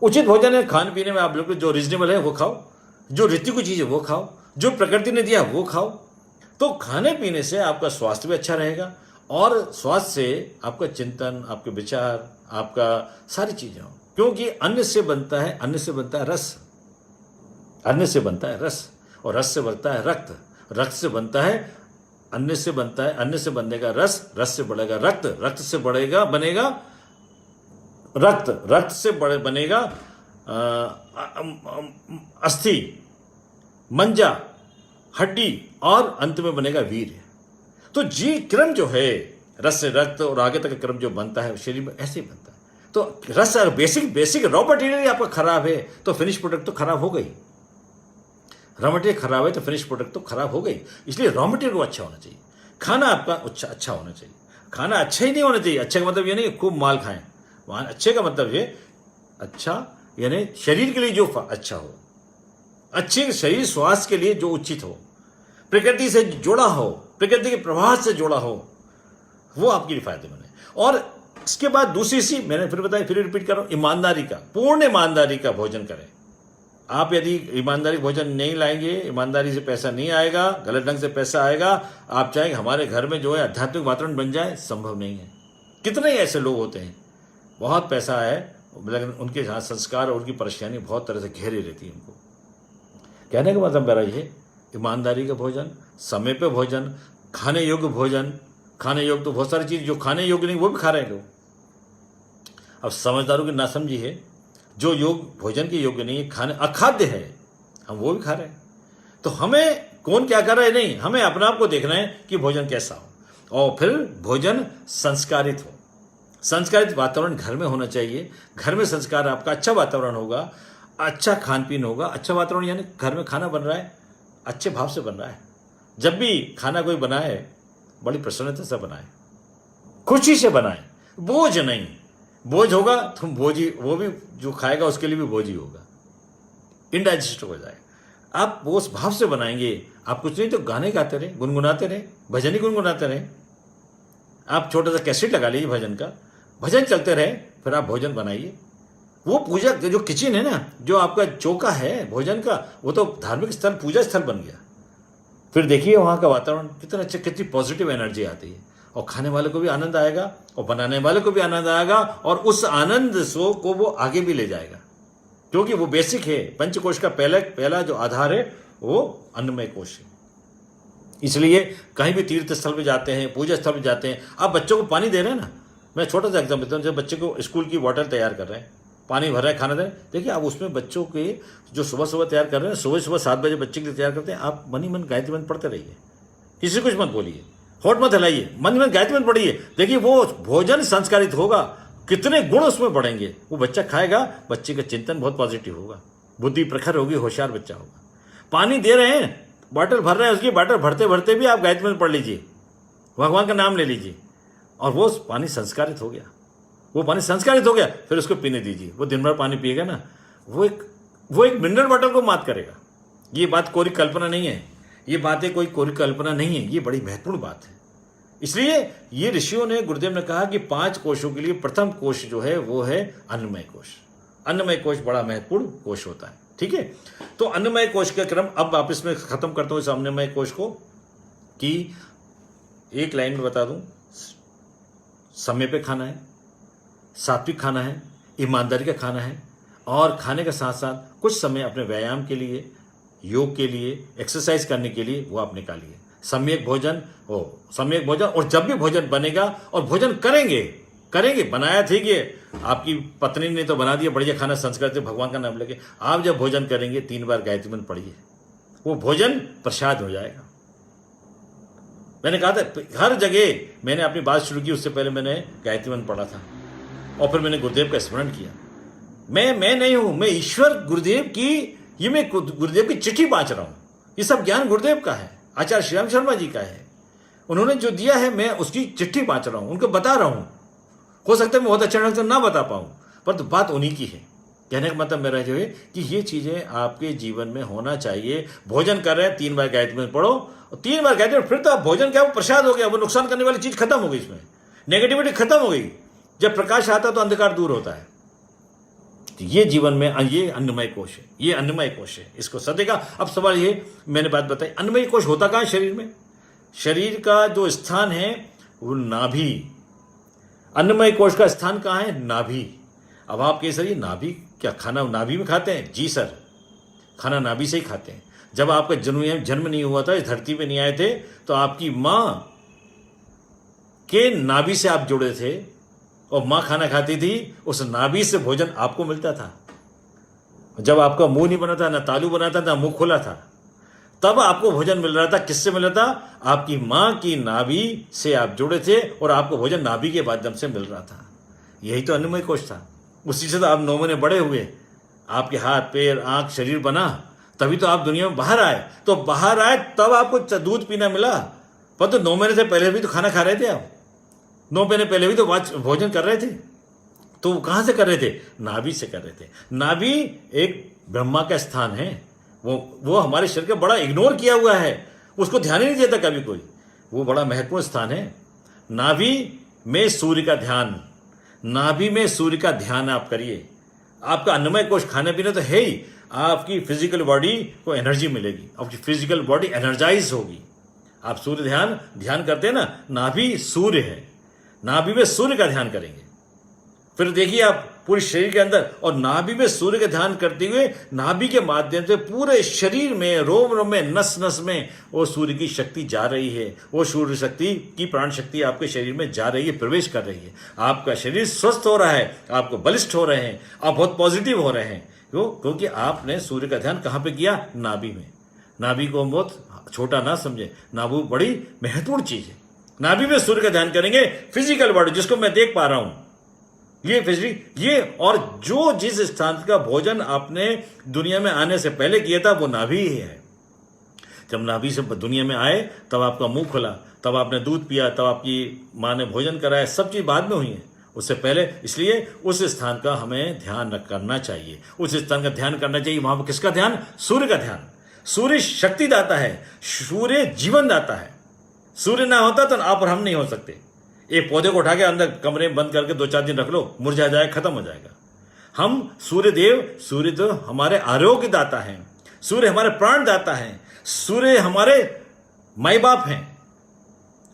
उचित भोजन है खाने पीने में आप लोग जो रीजनेबल है वो खाओ, जो ऋतु की चीज है वो खाओ, जो प्रकृति ने दिया वो खाओ। तो खाने पीने से आपका स्वास्थ्य भी अच्छा रहेगा, और स्वास्थ्य से आपका चिंतन, आपके विचार, आपका सारी चीजें हो। क्योंकि अन्न से बनता है, अन्न से बनता है रस, अन्न से बनता है रस, और रस से बनता है रक्त, रक्त से बनता है, अन्न से बनता है, अन्न से बनेगा रस, रस से बढ़ेगा रक्त, रक्त से बढ़ेगा बनेगा रक्त, रक्त से बनेगा अस्थि, मंजा, हड्डी, और अंत में बनेगा वीर। तो जी क्रम जो है, रस से रक्त और आगे तक का क्रम जो बनता है शरीर में, ऐसे ही बनता है। तो रस बेसिक रॉ मटेरियल आपका खराब है तो फिनिश प्रोडक्ट तो खराब हो गई। रॉ मटेरियल खराब है तो फिनिश प्रोडक्ट तो खराब हो गई। इसलिए रॉ मटेरियल को अच्छा होना चाहिए, खाना आपका अच्छा होना चाहिए। खाना अच्छा ही नहीं होना चाहिए, अच्छे का मतलब ये नहीं खूब माल खाएं, वहां अच्छे का मतलब ये अच्छा यानी शरीर के लिए जो अच्छा हो, अच्छे शरीर स्वास्थ्य के लिए जो उचित हो, प्रकृति से जुड़ा हो, प्रकृति के प्रभाव से जुड़ा हो, वो आपके लिए फायदेमंद है। और इसके बाद दूसरी सी मैंने फिर बताया, फिर रिपीट कर रहा हूं, ईमानदारी का, पूर्ण ईमानदारी का भोजन करें। आप यदि ईमानदारी भोजन नहीं लाएंगे, ईमानदारी से पैसा नहीं आएगा, गलत ढंग से पैसा आएगा। आप चाहेंगे हमारे घर में जो है आध्यात्मिक वातावरण बन जाए, संभव नहीं है। कितने ही ऐसे लोग होते हैं, बहुत पैसा है लेकिन उनके यहाँ संस्कार और उनकी परेशानी बहुत तरह से घेरे रहती है उनको। कहने का मतलब मेरा ये, ईमानदारी का भोजन, समय पे भोजन, खाने योग्य भोजन। खाने योग्य तो बहुत सारी चीज जो खाने योग्य नहीं वो भी खा रहे हैं लोग। अब समझदारों की नासमझी है, जो योग भोजन के योग्य नहीं है, खाने अखाद्य है, हम वो भी खा रहे हैं। तो हमें कौन क्या कर रहा है नहीं, हमें अपने आप को देखना है कि भोजन कैसा हो, और फिर भोजन संस्कारित हो। संस्कारित वातावरण घर में होना चाहिए। घर में संस्कार आपका अच्छा वातावरण होगा, अच्छा खान पीन होगा। अच्छा वातावरण यानी घर में खाना बन रहा है, अच्छे भाव से बन रहा है। जब भी खाना कोई बनाए बड़ी प्रसन्नता से बनाए, खुशी से बनाए, बोझ नहीं। बोझ होगा तो बोझी, वो भी जो खाएगा उसके लिए भी बोझ ही होगा, इनडाइजेस्ट हो जाए। आप वो उस भाव से बनाएंगे, आप कुछ नहीं तो गाने गाते रहे, गुनगुनाते रहे, भजन ही गुनगुनाते रहे। आप छोटा सा कैसेट लगा लीजिए भजन का, भजन चलते रहे, फिर आप भोजन बनाइए। वो पूजा जो किचन है ना, जो आपका चौका है भोजन का, वो तो धार्मिक स्थल, पूजा स्थल बन गया। फिर देखिए वहाँ का वातावरण कितना अच्छा, कितनी पॉजिटिव एनर्जी आती है, और खाने वाले को भी आनंद आएगा और बनाने वाले को भी आनंद आएगा, और उस आनंद को वो आगे भी ले जाएगा। क्योंकि वो बेसिक है, पंचकोश का पहला जो आधार है वो अन्नमय कोश है। इसलिए कहीं भी तीर्थ स्थल पे जाते हैं, पूजा स्थल पे जाते हैं, आप बच्चों को पानी दे रहे हैं ना। मैं छोटा सा एग्जाम्पल देता हूँ, जब बच्चे को स्कूल की बॉटल तैयार कर रहे हैं, पानी भर रहे हैं, खाना दे रहे हैं, देखिए आप उसमें बच्चों के जो सुबह सुबह तैयार कर रहे हैं, सुबह 7 बजे बच्चे के लिए तैयार करते हैं, आप मन ही मन गायत्री मंत्र पढ़ते रहिए, किसी कुछ मत बोलिए, होठ मत हिलाइए, मन ही मन गायत्री मंत्र पढ़िए। देखिए वो भोजन संस्कारित होगा, कितने गुण उसमें बढ़ेंगे। वो बच्चा खाएगा, बच्चे का चिंतन बहुत पॉजिटिव होगा, बुद्धि प्रखर होगी, होशियार बच्चा होगा। पानी दे रहे हैं, बॉटल भर रहे हैं, उसकी बॉटल भरते भरते भी आप गायत्री मंत्र पढ़ लीजिए, भगवान का नाम ले लीजिए, और वो पानी संस्कारित हो गया। वो पानी संस्कारित हो गया, फिर उसको पीने दीजिए। वो दिन भर पानी पिएगा ना, वो एक मिनरल वाटर को मात करेगा। ये बात कोरी कल्पना नहीं है, ये बातें कोई कोरी कल्पना नहीं है, ये बड़ी महत्वपूर्ण बात है। इसलिए ये ऋषियों ने, गुरुदेव ने कहा कि 5 कोशों के लिए प्रथम कोश जो है वो है अन्नमय कोश। अन्नमय कोश बड़ा महत्वपूर्ण कोश होता है, ठीक है। तो अन्नमय कोश का क्रम अब वापस में खत्म करता हूं इस अन्नमय कोश को, कि एक लाइन में बता दूं, समय पे खाना है, सात्विक खाना है, ईमानदारी का खाना है, और खाने के साथ साथ कुछ समय अपने व्यायाम के लिए, योग के लिए, एक्सरसाइज करने के लिए वो आप निकालिए। सम्यक भोजन और जब भी भोजन बनेगा और भोजन करेंगे बनाया ठीक है, आपकी पत्नी ने तो बना दिया बढ़िया खाना, संस्कृत भगवान का नाम लेके आप जब भोजन करेंगे 3 बार गायत्री मंत्र पढ़िए, वो भोजन प्रसाद हो जाएगा। मैंने कहा था हर जगह, मैंने अपनी बात शुरू की उससे पहले मैंने गायत्री मंत्र पढ़ा था और फिर मैंने गुरुदेव का स्मरण किया। मैं नहीं हूं, मैं ईश्वर गुरुदेव की, ये मैं गुरुदेव की चिट्ठी बांच रहा हूं। ये सब ज्ञान गुरुदेव का है, आचार्य श्री राम शर्मा जी का है। उन्होंने जो दिया है मैं उसकी चिट्ठी बांच रहा हूं, उनको बता रहा हूं। हो सकता है मैं बहुत अच्छे ढंग से ना बता पाऊं, पर तो बात उन्हीं की है। कहने का मतलब मेरा जो है कि ये चीजें आपके जीवन में होना चाहिए। भोजन कर रहे हैं 3 बार गायत्री मंत्र पढ़ो, और 3 बार गायत्री, फिर तो आप भोजन क्या, वो प्रसाद हो गया, वो नुकसान करने वाली चीज खत्म हो गई, इसमें नेगेटिविटी खत्म हो गई। जब प्रकाश आता है तो अंधकार दूर होता है। तो ये जीवन में ये अन्नमय कोश है, ये अन्नमय कोश है, इसको सदेगा। अब सवाल ये, मैंने बात बताई, अन्नमय कोश होता कहाँ है शरीर में? शरीर का जो स्थान है वो नाभि। अन्नमय कोश का स्थान कहाँ है? नाभि। अब आप कह सर ये नाभि क्या, खाना नाभि में खाते हैं? जी सर, खाना नाभि से ही खाते हैं। जब आपका जन्म नहीं हुआ था, इस धरती पे नहीं आए थे, तो आपकी मां के नाभि से आप जुड़े थे, और मां खाना खाती थी, उस नाभि से भोजन आपको मिलता था। जब आपका मुंह नहीं बना था, ना तालू बना था, ना मुंह खुला था, तब आपको भोजन मिल रहा था। किससे मिल रहा था? आपकी मां की नाभि से आप जुड़े थे, और आपको भोजन नाभि के माध्यम से मिल रहा था। यही तो अन्नमय कोश था। उसी से तो आप 9 महीने बड़े हुए, आपके हाथ पैर आंख शरीर बना, तभी तो आप दुनिया में बाहर आए। तो बाहर आए तब आपको दूध पीना मिला, पर तो 9 महीने से पहले भी तो खाना खा रहे थे आप, 9 महीने पहले भी तो भोजन कर रहे थे। तो कहां से कर रहे थे? नाभि से कर रहे थे। नाभि एक ब्रह्मा का स्थान है, वो हमारे शरीर का बड़ा इग्नोर किया हुआ है, उसको ध्यान ही नहीं देता कभी कोई। वो बड़ा महत्वपूर्ण स्थान है। नाभि में सूर्य का ध्यान, नाभि में सूर्य का ध्यान आप करिए। आपका अन्नमय कोश खाने पीने तो है ही, आपकी फिजिकल बॉडी को एनर्जी मिलेगी, आपकी फिजिकल बॉडी एनर्जाइज होगी। आप सूर्य ध्यान करते हैं ना, नाभि सूर्य है, नाभि में सूर्य का ध्यान करेंगे, फिर देखिए आप पूरे शरीर के अंदर, और नाभि में सूर्य का ध्यान करते हुए नाभि के माध्यम से पूरे शरीर में, रोम रोम में, नस नस में वो सूर्य की शक्ति जा रही है। वो सूर्य शक्ति की प्राण शक्ति आपके शरीर में जा रही है, प्रवेश कर रही है। आपका शरीर स्वस्थ हो रहा है, आपको बलिष्ठ हो रहे हैं, आप बहुत पॉजिटिव हो रहे हैं। क्यों? क्योंकि आपने सूर्य का ध्यान कहाँ पे किया? नाभि में। नाभि को हम बहुत छोटा ना समझे, नाभि बड़ी महत्वपूर्ण चीज है। नाभि में सूर्य का ध्यान करेंगे, फिजिकल बॉडी जिसको मैं देख पा रहा हूं, ये और जो जिस स्थान का भोजन आपने दुनिया में आने से पहले किया था वो नाभि ही है। जब नाभि से दुनिया में आए तब आपका मुंह खुला, तब आपने दूध पिया, तब आपकी माँ ने भोजन कराया, सब चीज बाद में हुई है, उससे पहले। इसलिए उस स्थान का हमें ध्यान करना चाहिए, उस स्थान का ध्यान करना चाहिए। वहां पर किसका ध्यान? सूर्य का ध्यान। सूर्य शक्ति दाता है, सूर्य जीवन दाता है। सूर्य ना होता तो आप और हम नहीं हो सकते। एक पौधे को उठा के अंदर कमरे में बंद करके 2-4 दिन रख लो, मुरझा जाएगा, खत्म हो जाएगा। हम सूर्य तो हमारे आरोग्य दाता है, सूर्य हमारे प्राण दाता है, सूर्य हमारे माई बाप हैं।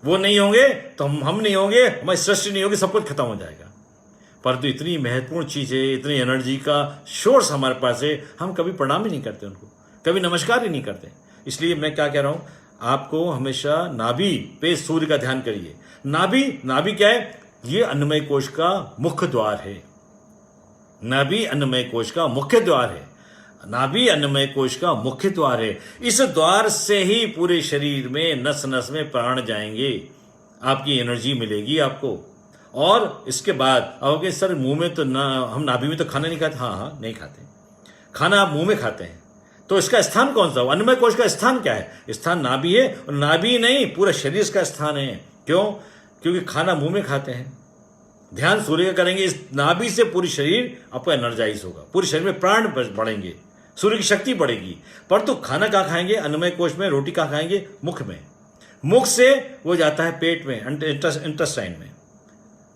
वो नहीं होंगे तो हम नहीं होंगे, हमारी सृष्टि नहीं होगी, सब कुछ खत्म हो जाएगा। परंतु इतनी महत्वपूर्ण चीज है, इतनी एनर्जी का सोर्स हमारे पास है, हम कभी प्रणाम ही नहीं करते उनको, कभी नमस्कार ही नहीं करते। इसलिए मैं क्या कह रहा हूं, आपको हमेशा नाभि पे सूर्य का ध्यान करिए। नाभि क्या है? ये अन्नमय कोश का मुख्य द्वार है। नाभि अन्नमय कोश का मुख्य द्वार है। नाभि अन्नमय कोश का मुख्य द्वार है। इस द्वार से ही पूरे शरीर में नस नस में प्राण जाएंगे, आपकी एनर्जी मिलेगी आपको। और इसके बाद आओगे सर मुंह में तो ना, हम नाभि में तो खाना नहीं खाते। हाँ, नहीं खाते, खाना आप मुंह में खाते हैं। तो इसका स्थान कौन सा? अन्नमय कोश का स्थान क्या है? स्थान नाभि है, और नाभि नहीं पूरा शरीर इसका स्थान है। क्यों? क्योंकि खाना मुंह में खाते हैं। ध्यान सूर्य का करेंगे, इस नाभि से पूरी शरीर आपको एनर्जाइज होगा, पूरे शरीर में प्राण बढ़ेंगे, सूर्य की शक्ति बढ़ेगी। पर तो खाना कहाँ खाएंगे? अन्नमय कोश में। रोटी कहाँ खाएंगे? मुख में। मुख से वो जाता है पेट में, इंटेस्टाइन में,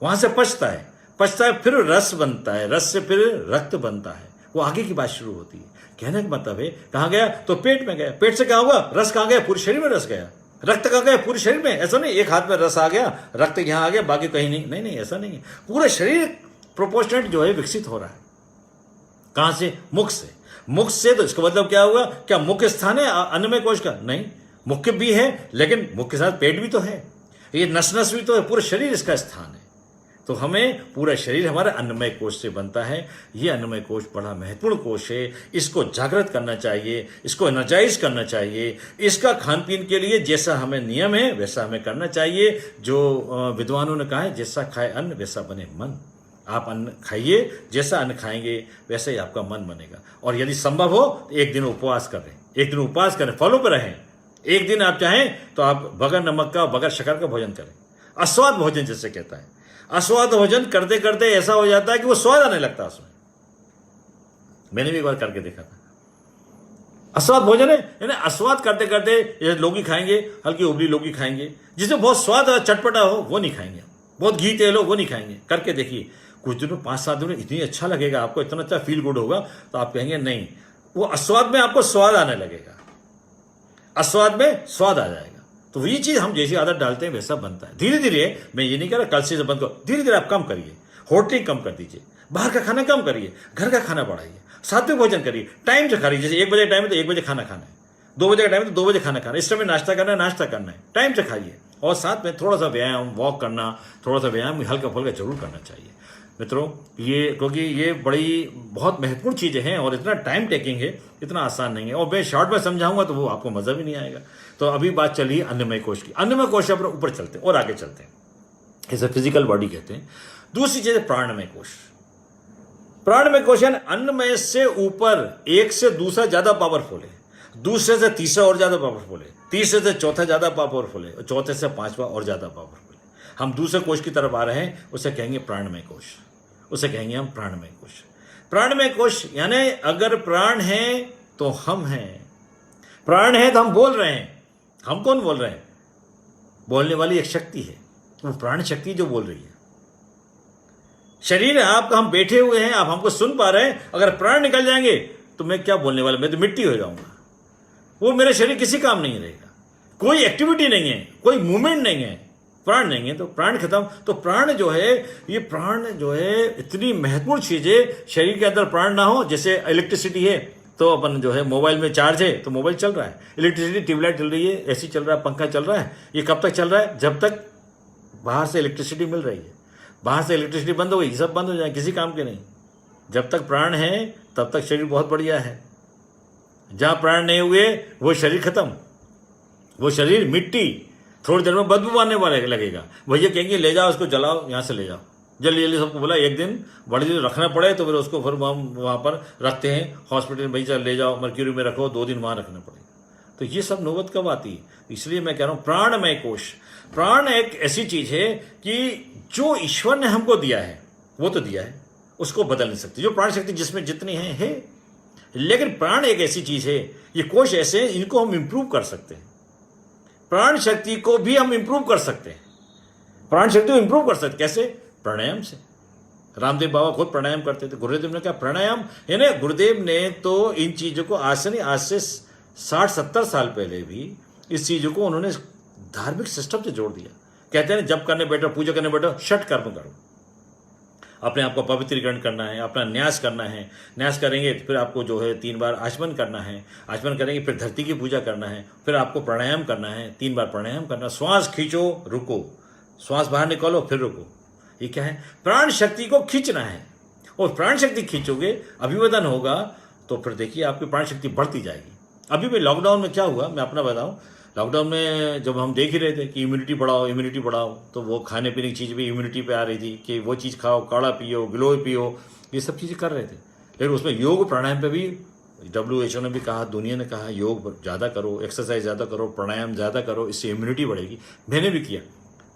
वहां से पचता है, फिर रस बनता है, रस से फिर रक्त बनता है, वो आगे की बात शुरू होती है। कहने का मतलब है कहाँ गया? तो पेट में गया। पेट से क्या हुआ? रस कहाँ गया? पूरे शरीर में रस गया। रक्त कहाँ गया? पूरे शरीर में। ऐसा नहीं एक हाथ में रस आ गया, रक्त यहाँ आ गया, बाकी कहीं नहीं, नहीं नहीं, ऐसा नहीं है। पूरे शरीर प्रोपोर्शनेट जो है विकसित हो रहा है। कहां से? मुख से। मुख से तो इसका मतलब क्या हुआ? क्या मुख्य स्थान है अन्नमय कोश का? नहीं, मुख्य भी है, लेकिन मुख्य के साथ पेट भी तो है, ये नस नस भी तो है, पूरा शरीर इसका स्थान है। तो हमें पूरा शरीर हमारा अन्नमय कोश से बनता है। ये अन्नमय कोश बड़ा महत्वपूर्ण कोश है, इसको जागृत करना चाहिए, इसको एनर्जाइज करना चाहिए। इसका खान पीन के लिए जैसा हमें नियम है वैसा हमें करना चाहिए। जो विद्वानों ने कहा है, जैसा खाए अन्न वैसा बने मन। आप अन्न खाइए, जैसा अन्न खाएंगे वैसे ही आपका मन बनेगा। और यदि संभव हो तो एक दिन उपवास करें, एक दिन उपवास करें, फलों पर रहें। एक दिन आप चाहें तो आप बगैर नमक का, बगैर शक्कर का भोजन करें। अस्वाद भोजन जैसे कहता है, अस्वाद भोजन करते करते ऐसा हो जाता है कि वो स्वाद आने लगता है उसमें। मैंने भी एक बार करके देखा था। अस्वाद भोजन है, यानी अस्वाद करते करते जैसे लौकी खाएंगे, हल्की उबली लौकी खाएंगे, जिसमें बहुत स्वाद चटपटा हो वो नहीं खाएंगे, बहुत घी तेल हो वो नहीं खाएंगे। करके देखिए, कुछ दिनों 5-7 दिनों इतनी अच्छा लगेगा आपको, इतना अच्छा फील गुड होगा, तो आप कहेंगे नहीं, वो अस्वाद में आपको स्वाद आने लगेगा, अस्वाद में स्वाद आ जाएगा। तो ये चीज हम जैसी आदत डालते हैं वैसा बनता है। धीरे धीरे, मैं ये नहीं कह रहा कल से बंद करो, धीरे धीरे आप कम करिए, होटलिंग कम कर दीजिए, बाहर का खाना कम करिए, घर का खाना बढ़ाइए, सात्विक भोजन करिए, टाइम से खाइए। जैसे 1 बजे टाइम है तो 1 बजे खाना खाना है, 2 बजे का टाइम है तो 2 बजे खाना खाना है, इस समय नाश्ता करना है, नाश्ता करना है, टाइम से खाइए। और साथ में थोड़ा सा व्यायाम, वॉक करना, थोड़ा सा व्यायाम हल्का फुल्का जरूर करना चाहिए मित्रों। ये क्योंकि ये बड़ी बहुत महत्वपूर्ण चीजें हैं और इतना टाइम टेकिंग है, इतना आसान नहीं है। और मैं शॉर्ट में समझाऊंगा तो वो आपको मजा भी नहीं आएगा। तो अभी बात चली अन्नमय कोश की। अन्नमय कोश पर ऊपर चलते हैं और आगे चलते हैं, इसे फिजिकल बॉडी कहते हैं। दूसरी चीज है प्राणमय कोश। प्राणमय कोश यानी अन्नमय से ऊपर एक से दूसरा ज्यादा पावरफुल है, दूसरे से तीसरा और ज्यादा पावरफुल है, तीसरे से चौथा ज्यादा पावरफुल है, और चौथे से पांचवा और ज्यादा पावरफुल है। हम दूसरे कोश की तरफ आ रहे हैं, उसे कहेंगे प्राणमय कोश, उसे कहेंगे हम प्राणमय कोश। प्राणमय कोश यानी अगर प्राण है तो हम हैं, प्राण है तो हम बोल रहे हैं। हम कौन बोल रहे हैं? बोलने वाली एक शक्ति है, वो प्राण शक्ति जो बोल रही है। शरीर है आपका, हम बैठे हुए हैं, आप हमको सुन पा रहे हैं, अगर प्राण निकल जाएंगे तो मैं क्या बोलने वाला, मैं तो मिट्टी हो जाऊंगा। वो मेरा शरीर किसी काम नहीं रहेगा, कोई एक्टिविटी नहीं है, कोई मूवमेंट नहीं है, प्राण नहीं है तो प्राण खत्म। तो प्राण जो है, ये प्राण जो है इतनी महत्वपूर्ण चीज है। शरीर के अंदर प्राण ना हो, जैसे इलेक्ट्रिसिटी है तो अपन जो है मोबाइल में चार्ज है तो मोबाइल चल रहा है, इलेक्ट्रिसिटी ट्यूबलाइट चल रही है, एसी चल रहा है, पंखा चल रहा है। ये कब तक चल रहा है? जब तक बाहर से इलेक्ट्रिसिटी मिल रही है। बाहर से इलेक्ट्रिसिटी बंद हो गई, सब बंद हो जाए, किसी काम के नहीं। जब तक प्राण है तब तक शरीर बहुत बढ़िया है। जहां प्राण नहीं हुए वो शरीर खत्म, वो शरीर मिट्टी, थोड़ी देर में बदबू आने वाले लगेगा। भैया कहेंगे ले जाओ उसको, जलाओ, यहां से ले जाओ, जल्दी जल्दी सबको बोला। एक दिन बड़ी देर रखना पड़े तो फिर उसको फिर हम वहां पर रखते हैं हॉस्पिटल में, भाई चल ले जाओ मर्क्यूरी में रखो, 2 दिन वहां रखना पड़ेगा। तो ये सब नौबत कब आती है? इसलिए मैं कह रहा हूं प्राणमय कोश। प्राण एक ऐसी चीज है कि जो ईश्वर ने हमको दिया है वो तो दिया है, उसको बदल नहीं सकते। जो प्राण शक्ति जिसमें जितनी है। लेकिन प्राण एक ऐसी चीज है, ये कोश ऐसे हैं, इनको हम इंप्रूव कर सकते हैं। प्राण शक्ति को भी हम इंप्रूव कर सकते हैं, प्राण शक्ति को इंप्रूव कर सकते। कैसे? प्राणायाम से। रामदेव बाबा खुद प्राणायाम करते थे। गुरुदेव ने क्या प्राणायाम, यानी गुरुदेव ने तो इन चीजों को आज से नहीं, आज से 60-70 साल पहले भी इस चीजों को उन्होंने धार्मिक सिस्टम से जोड़ दिया। कहते हैं जब करने बैठो, पूजा करने बैठो, षट कर्म करो। अपने आप को पवित्रीकरण करना है, अपना न्यास करना है, न्यास करेंगे तो फिर आपको जो है 3 बार आचमन करना है, आचमन करेंगे फिर धरती की पूजा करना है, फिर आपको प्राणायाम करना है, 3 बार प्राणायाम करना। श्वास खींचो, रुको, श्वास बाहर निकालो, फिर रुको। ये क्या है? प्राण शक्ति को खींचना है। और प्राण शक्ति खींचोगे, अभिवदन होगा, तो फिर देखिए आपकी प्राण शक्ति बढ़ती जाएगी। अभी भी लॉकडाउन में क्या हुआ, मैं अपना बताऊं। लॉकडाउन में जब हम देख ही रहे थे कि इम्यूनिटी बढ़ाओ, इम्यूनिटी बढ़ाओ, तो वो खाने पीने की चीज़ भी इम्यूनिटी पे आ रही थी कि वो चीज़ खाओ, काढ़ा पियो, गिलोय पियो, ये सब चीज़ें कर रहे थे। लेकिन उसमें योग प्राणायाम पे भी WHO ने भी कहा, दुनिया ने कहा योग ज़्यादा करो, एक्सरसाइज ज़्यादा करो, प्राणायाम ज़्यादा करो, इससे इम्यूनिटी बढ़ेगी। मैंने भी किया।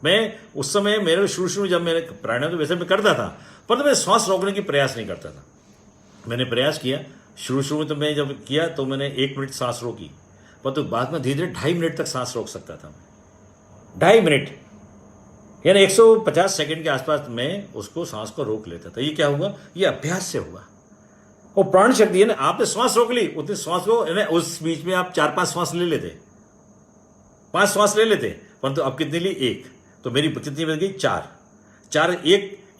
मैं उस समय मेरे शुरू जब मैंने प्राणायाम तो वैसे मैं करता था, पर तो मैं श्वास रोकने की प्रयास नहीं करता था। मैंने प्रयास किया शुरू में, तो मैं जब किया तो मैंने 1 मिनट सांस रोकी, पर तो बाद में धीरे धीरे 2.5 मिनट तक सांस रोक सकता था मैं। 2.5 मिनट यानी 150 सेकंड के आसपास मैं उसको सांस को रोक लेता था। ये क्या हुआ? ये अभ्यास से हुआ। और प्राण शक्ति है ना, आपने श्वास रोक ली, उतनी श्वास को उस बीच में आप 4-5 श्वास ले लेते, 5 श्वास ले लेते, परंतु अब कितनी ली? 1। तो मेरी कितनी बच गई? 4।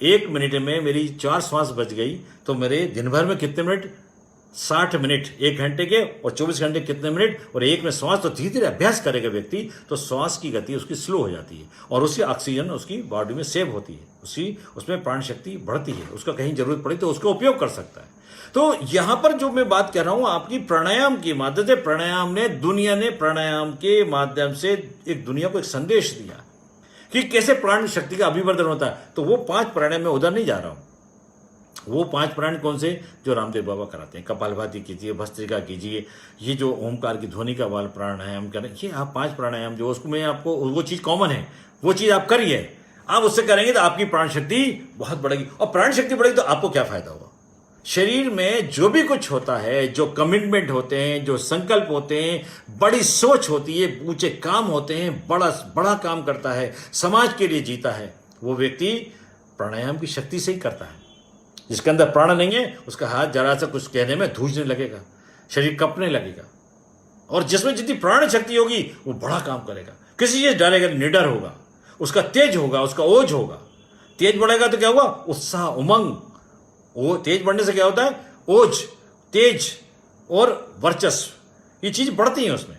1 मिनट में मेरी 4 श्वास बच गई। तो मेरे दिन भर में कितने मिनट? 60 मिनट। 1 घंटे के और 24 घंटे कितने मिनट? और 1 में श्वास। तो धीरे धीरे अभ्यास करेगा व्यक्ति तो श्वास की गति उसकी स्लो हो जाती है और उसकी ऑक्सीजन उसकी बॉडी में सेव होती है, उसमें प्राण शक्ति बढ़ती है। उसका कहीं जरूरत पड़ी तो उसको उपयोग कर सकता है। तो यहां पर जो मैं बात कर रहा हूं आपकी प्राणायाम की माध्यम से, दुनिया ने प्राणायाम के माध्यम से एक दुनिया को एक संदेश दिया कि कैसे प्राण शक्ति का अभिवर्धन होता है। तो वो 5 प्राणायाम में उधर नहीं जा रहा हूं। वो 5 प्राणायाम कौन से? जो रामदेव बाबा कराते हैं। कपालभाति कीजिए, भस्त्रिका कीजिए, ये जो ओमकार की ध्वनि का वाला प्राणायाम करें, ये आप 5 प्राणायाम जो उसको मैं आपको, वो चीज कॉमन है, वो चीज आप करिए। आप उससे करेंगे तो आपकी प्राण शक्ति बहुत बढ़ेगी। और प्राण शक्ति बढ़ेगी तो आपको क्या फायदा होगा? शरीर में जो भी कुछ होता है, जो कमिटमेंट होते हैं, जो संकल्प होते हैं, बड़ी सोच होती है, ऊंचे काम होते हैं, बड़ा काम करता है, समाज के लिए जीता है, वो व्यक्ति प्राणायाम की शक्ति से ही करता है। जिसके अंदर प्राण नहीं है उसका हाथ जरा सा कुछ कहने में धूजने लगेगा, शरीर कपने लगेगा। और जिसमें जितनी प्राण शक्ति होगी वो बड़ा काम करेगा, किसी चीज डरेगा, निडर होगा, उसका तेज होगा, उसका ओज होगा। तेज बढ़ेगा तो क्या होगा? उत्साह, उमंग। वो तेज बढ़ने से क्या होता है? ओज, तेज और वर्चस्व, ये चीज बढ़ती है उसमें।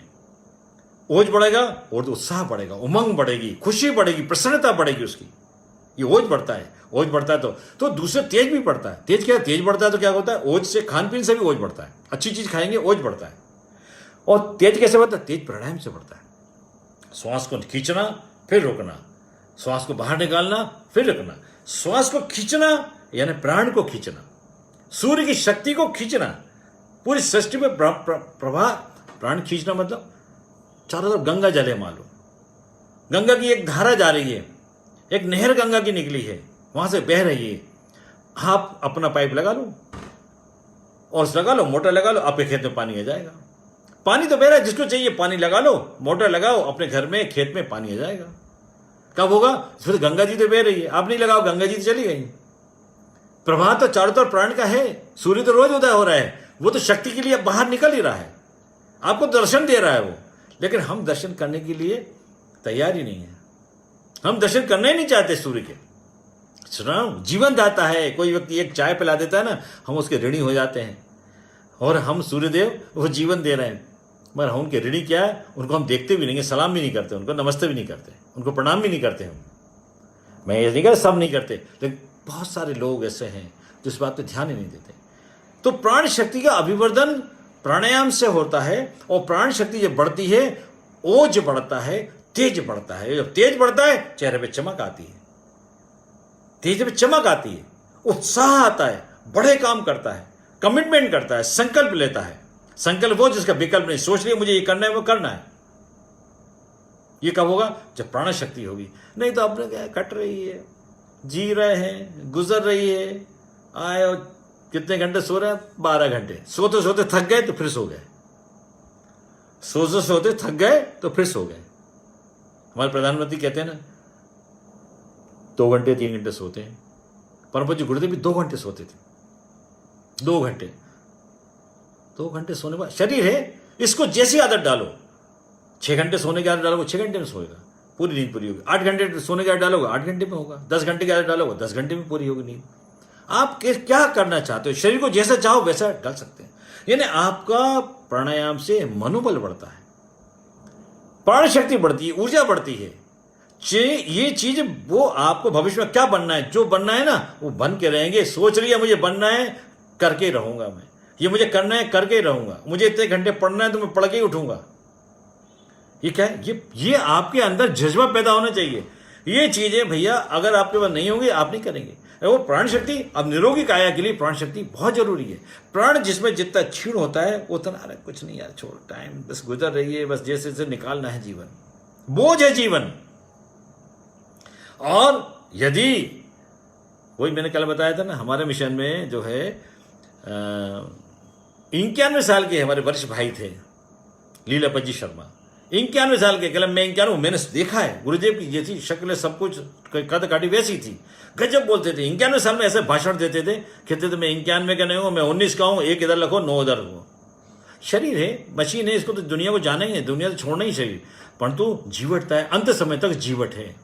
ओज बढ़ेगा और उत्साह बढ़ेगा, उमंग बढ़ेगी, खुशी बढ़ेगी, प्रसन्नता बढ़ेगी उसकी। ये ओज बढ़ता है। ओज बढ़ता है तो दूसरे तेज भी बढ़ता है। तेज क्या? तेज बढ़ता है तो क्या होता है? ओज से, खान पीन से भी ओज बढ़ता है। अच्छी चीज खाएंगे ओज बढ़ता है। और तेज कैसे बढ़ता है? तेज प्राणायाम से बढ़ता है। श्वास को खींचना फिर रोकना, श्वास को बाहर निकालना फिर रखना। श्वास को खींचना यानी प्राण को खींचना, सूर्य की शक्ति को खींचना, पूरी सृष्टि में प्रवाह। प्राण खींचना मतलब चारों तरफ गंगा जल है, मान लो गंगा की एक धारा जा रही है, एक नहर गंगा की निकली है, वहां से बह रही है। आप अपना पाइप लगा लो और लगा लो, मोटर लगा लो, आपके खेत में पानी आ जाएगा। पानी तो बह रहा है, जिसको चाहिए पानी लगा लो, मोटर लगाओ, अपने घर में खेत में पानी आ जाएगा। कब होगा? फिर गंगा जी तो बह रही है, आप नहीं लगाओ, गंगा जी तो चली गई। प्रभात तो चारों तरफ प्राण का है। सूर्य तो रोज उदय हो रहा है, वो तो शक्ति के लिए बाहर निकल ही रहा है, आपको दर्शन दे रहा है वो। लेकिन हम दर्शन करने के लिए तैयार ही नहीं है। हम दर्शन करना ही नहीं चाहते सूर्य के। सुना, जीवन दाता है। कोई व्यक्ति एक चाय पिला देता है ना, हम उसके ऋणी हो जाते हैं। और हम सूर्यदेव वो जीवन दे रहे हैं, मगर हम उनके ऋणी क्या है? उनको हम देखते भी नहीं है, सलाम भी नहीं करते, उनको नमस्ते भी नहीं करते, उनको प्रणाम भी नहीं करते हम। मैं ये नहीं कह सब नहीं करते, लेकिन बहुत सारे लोग ऐसे हैं जो इस बात पे ध्यान ही नहीं देते। तो प्राण शक्ति का अभिवर्धन प्राणायाम से होता है। और प्राण शक्ति जब बढ़ती है, ओज बढ़ता है, तेज बढ़ता है। जब तेज बढ़ता है, चेहरे पे चमक आती है, तेज पे चमक आती है, उत्साह आता है, बड़े काम करता है, कमिटमेंट करता है, संकल्प लेता है। संकल्प वो जिसका विकल्प नहीं, सोच लिया मुझे ये करना है, वो करना है। ये कब होगा? जब प्राण शक्ति होगी। नहीं तो अपने क्या कट रही है, जी रहे हैं, गुजर रही है, आए और कितने घंटे सो रहे हैं? 12 घंटे। सोते सोते थक गए तो फिर सो गए, सोते सोते थक गए तो फिर सो गए। हमारे प्रधानमंत्री कहते हैं ना 2 घंटे 3 घंटे सोते हैं। परम पूज्य गुरुदेव भी 2 घंटे सोते थे। 2 घंटे सोने का शरीर है, इसको जैसी आदत डालो, 6 घंटे सोने की आदत डालोगे 6 घंटे में सोएगा, पूरी नींद पूरी होगी। 8 घंटे सोने की आदत डालोगे 8 घंटे में होगा। 10 घंटे की आदत डालोगे 10 घंटे में पूरी होगी नींद। आप क्या करना चाहते हो? शरीर को जैसा चाहो वैसा डाल सकते हैं। यानी आपका प्राणायाम से मनोबल बढ़ता है, प्राण शक्ति बढ़ती है, ऊर्जा बढ़ती है। ये चीज वो आपको भविष्य में क्या बनना है, जो बनना है ना वो बन के रहेंगे। सोच लिया मुझे बनना है, करके ही रहूंगा मैं। ये मुझे करना है, करके ही रहूंगा। मुझे इतने घंटे पढ़ना है तो मैं पढ़ के ही उठूंगा। ये क्या है? ये आपके अंदर जज्बा पैदा होना चाहिए। ये चीजें भैया अगर आपके पास नहीं होंगी, आप नहीं करेंगे। वो प्राण शक्ति, अब निरोगी काया के लिए प्राण शक्ति बहुत जरूरी है। प्राण जिसमें जितना क्षीण होता है उतना, अरे कुछ नहीं यार, छोड़, टाइम बस गुजर रही है, बस जैसे जैसे निकालना है, जीवन बोझ है जीवन। और यदि वही मैंने कल बताया था ना, हमारे मिशन में जो है 91 साल के हमारे वरिष्ठ भाई थे, लीलापत शर्मा। 91 साल के, कल मैं 91 मैंने देखा है, गुरुदेव की जैसी शक्ल, सब कुछ कद काटी वैसी थी, गजब बोलते थे। 91 साल में ऐसे भाषण देते थे, कहते थे मैं 91 का नहीं हूं, मैं 19 का हूं, 1 इधर रखो 9 उधर रखो। शरीर है, मशीन है, इसको तो दुनिया को जाना ही है, दुनिया तो छोड़ना ही शरीर, परंतु जीवटता है, अंत समय तक जीवट है।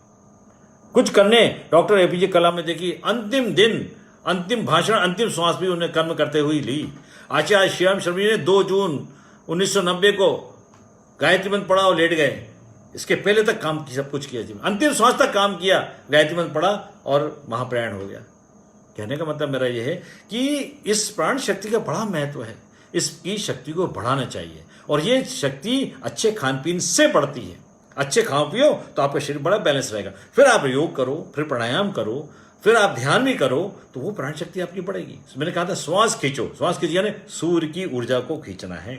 कुछ करने डॉक्टर एपीजे कलाम ने देखी, अंतिम दिन, अंतिम भाषण, अंतिम श्वास भी उन्हें कर्म करते हुए ली। आचार्य श्रीराम शर्मा जी ने 2 जून 1990 को गायत्री मंत्र पढ़ा और लेट गए। इसके पहले तक काम किया, सब कुछ किया जीवन, अंतिम श्वास तक काम किया, गायत्री मंत्र पढ़ा और महाप्रयाण हो गया। कहने का मतलब मेरा यह है कि इस प्राण शक्ति का बड़ा महत्व है, इसकी शक्ति को बढ़ाना चाहिए, और ये शक्ति अच्छे खान पीन से बढ़ती है। अच्छे खाओ पियो तो आपका शरीर बड़ा बैलेंस रहेगा, फिर आप योग करो, फिर प्राणायाम करो, फिर आप ध्यान भी करो, तो वो प्राण शक्ति आपकी बढ़ेगी। मैंने कहा था श्वास खींचो, श्वास खींचिए यानी सूर्य की ऊर्जा को खींचना है।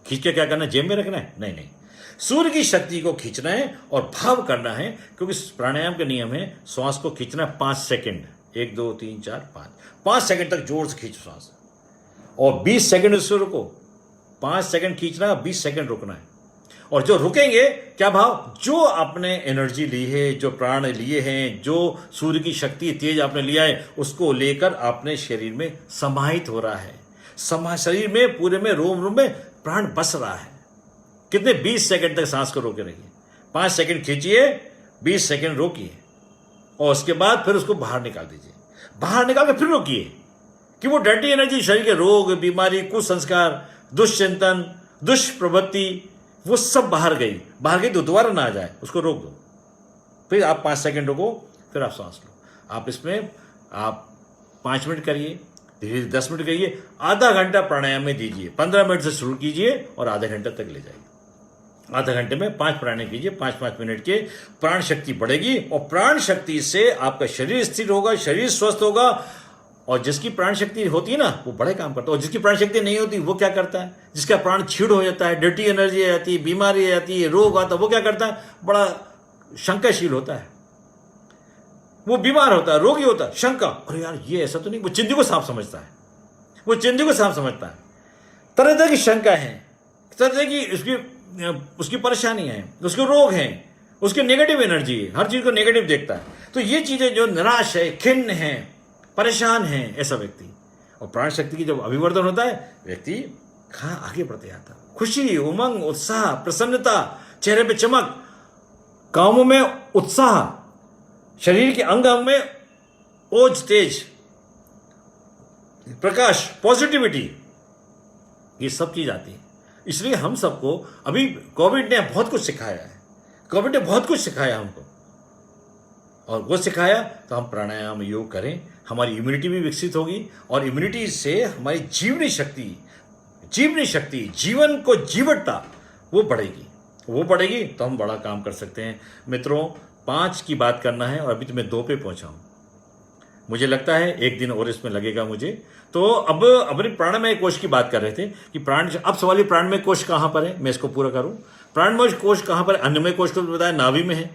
खींच के क्या करना है, जेब में रखना है? नहीं, सूर्य की शक्ति को खींचना है और भाव करना है, क्योंकि प्राणायाम के नियम है श्वास को खींचना 5 सेकंड, 1 2 3 4 5 सेकंड तक जोर से खींचो श्वास, और 20 सेकंड उससे रुको। 5 सेकंड खींचना, 20 सेकंड रुकना है। और जो रुकेंगे, क्या भाव, जो आपने एनर्जी ली है, जो प्राण लिए हैं, जो सूर्य की शक्ति तेज आपने लिया है, उसको लेकर आपने शरीर में समाहित हो रहा है, शरीर में पूरे में रोम में प्राण बस रहा है। कितने? 20 सेकंड तक सांस को रोके रहिए। 5 सेकंड खींचिए, 20 सेकंड रोकिए, और उसके बाद फिर उसको बाहर निकाल दीजिए। बाहर निकाल के फिर रोकिए कि वो डर्टी एनर्जी, शरीर के रोग, बीमारी, कुसंस्कार, दुष्चिंतन, दुष्प्रवृत्ति, वो सब बाहर गई तो दोबारा ना आ जाए, उसको रोक दो। फिर आप 5 सेकंड रुको, फिर आप सांस लो। आप इसमें आप 5 मिनट करिए, धीरे धीरे 10 मिनट करिए, आधा घंटा प्राणायाम में दीजिए। 15 मिनट से शुरू कीजिए और आधे घंटे तक ले जाइए। आधा घंटे में 5 प्राणायाम कीजिए, 5-5 मिनट के, प्राण शक्ति बढ़ेगी, और प्राण शक्ति से आपका शरीर स्थिर होगा, शरीर स्वस्थ होगा। और जिसकी प्राण शक्ति होती है ना, वो बड़े काम करता है, और जिसकी प्राण शक्ति नहीं होती वो क्या करता है, जिसका प्राण छीड़ हो जाता है, डर्टी एनर्जी आ जाती है, बीमारी आ जाती है, रोग आता है, वो क्या करता है, बड़ा शंकाशील होता है, वो बीमार होता है, रोगी होता है, शंका, अरे यार ये ऐसा तो नहीं, वो चिंदी को सांप समझता है, वो चिंदी को सांप समझता है। तरह तरह की शंका है, तरह तरह की उसकी परेशानियां हैं, उसके रोग हैं, उसकी नेगेटिव एनर्जी है, हर चीज को नेगेटिव देखता है। तो ये चीजें जो निराश है, खिन्न है, परेशान है ऐसा व्यक्ति, और प्राण शक्ति की जब अभिवर्धन होता है, व्यक्ति कहाँ आगे बढ़ते जाता है, खुशी, उमंग, उत्साह, प्रसन्नता, चेहरे पे चमक, कामों में उत्साह, शरीर के अंग अंग में ओज, तेज, प्रकाश, पॉजिटिविटी, ये सब चीज आती है। इसलिए हम सबको अभी कोविड ने बहुत कुछ सिखाया है, कोविड ने बहुत कुछ सिखाया हमको, और वो सिखाया तो हम प्राणायाम, योग करें, हमारी इम्यूनिटी भी विकसित होगी, और इम्यूनिटी से हमारी जीवनी शक्ति, जीवन को जीवटता, वो बढ़ेगी तो हम बड़ा काम कर सकते हैं। मित्रों, 5 की बात करना है, और अभी तो मैं 2 पे पहुंचा हूं। मुझे लगता है 1 दिन और इसमें लगेगा मुझे। तो अब अपने प्राणमय कोश की बात कर रहे थे कि अब सवाल ये प्राणमय कोश कहां पर है, मैं इसको पूरा करूं। प्राणमय कोश कहां पर है? अन्नमय कोश को बताया नाभि में है।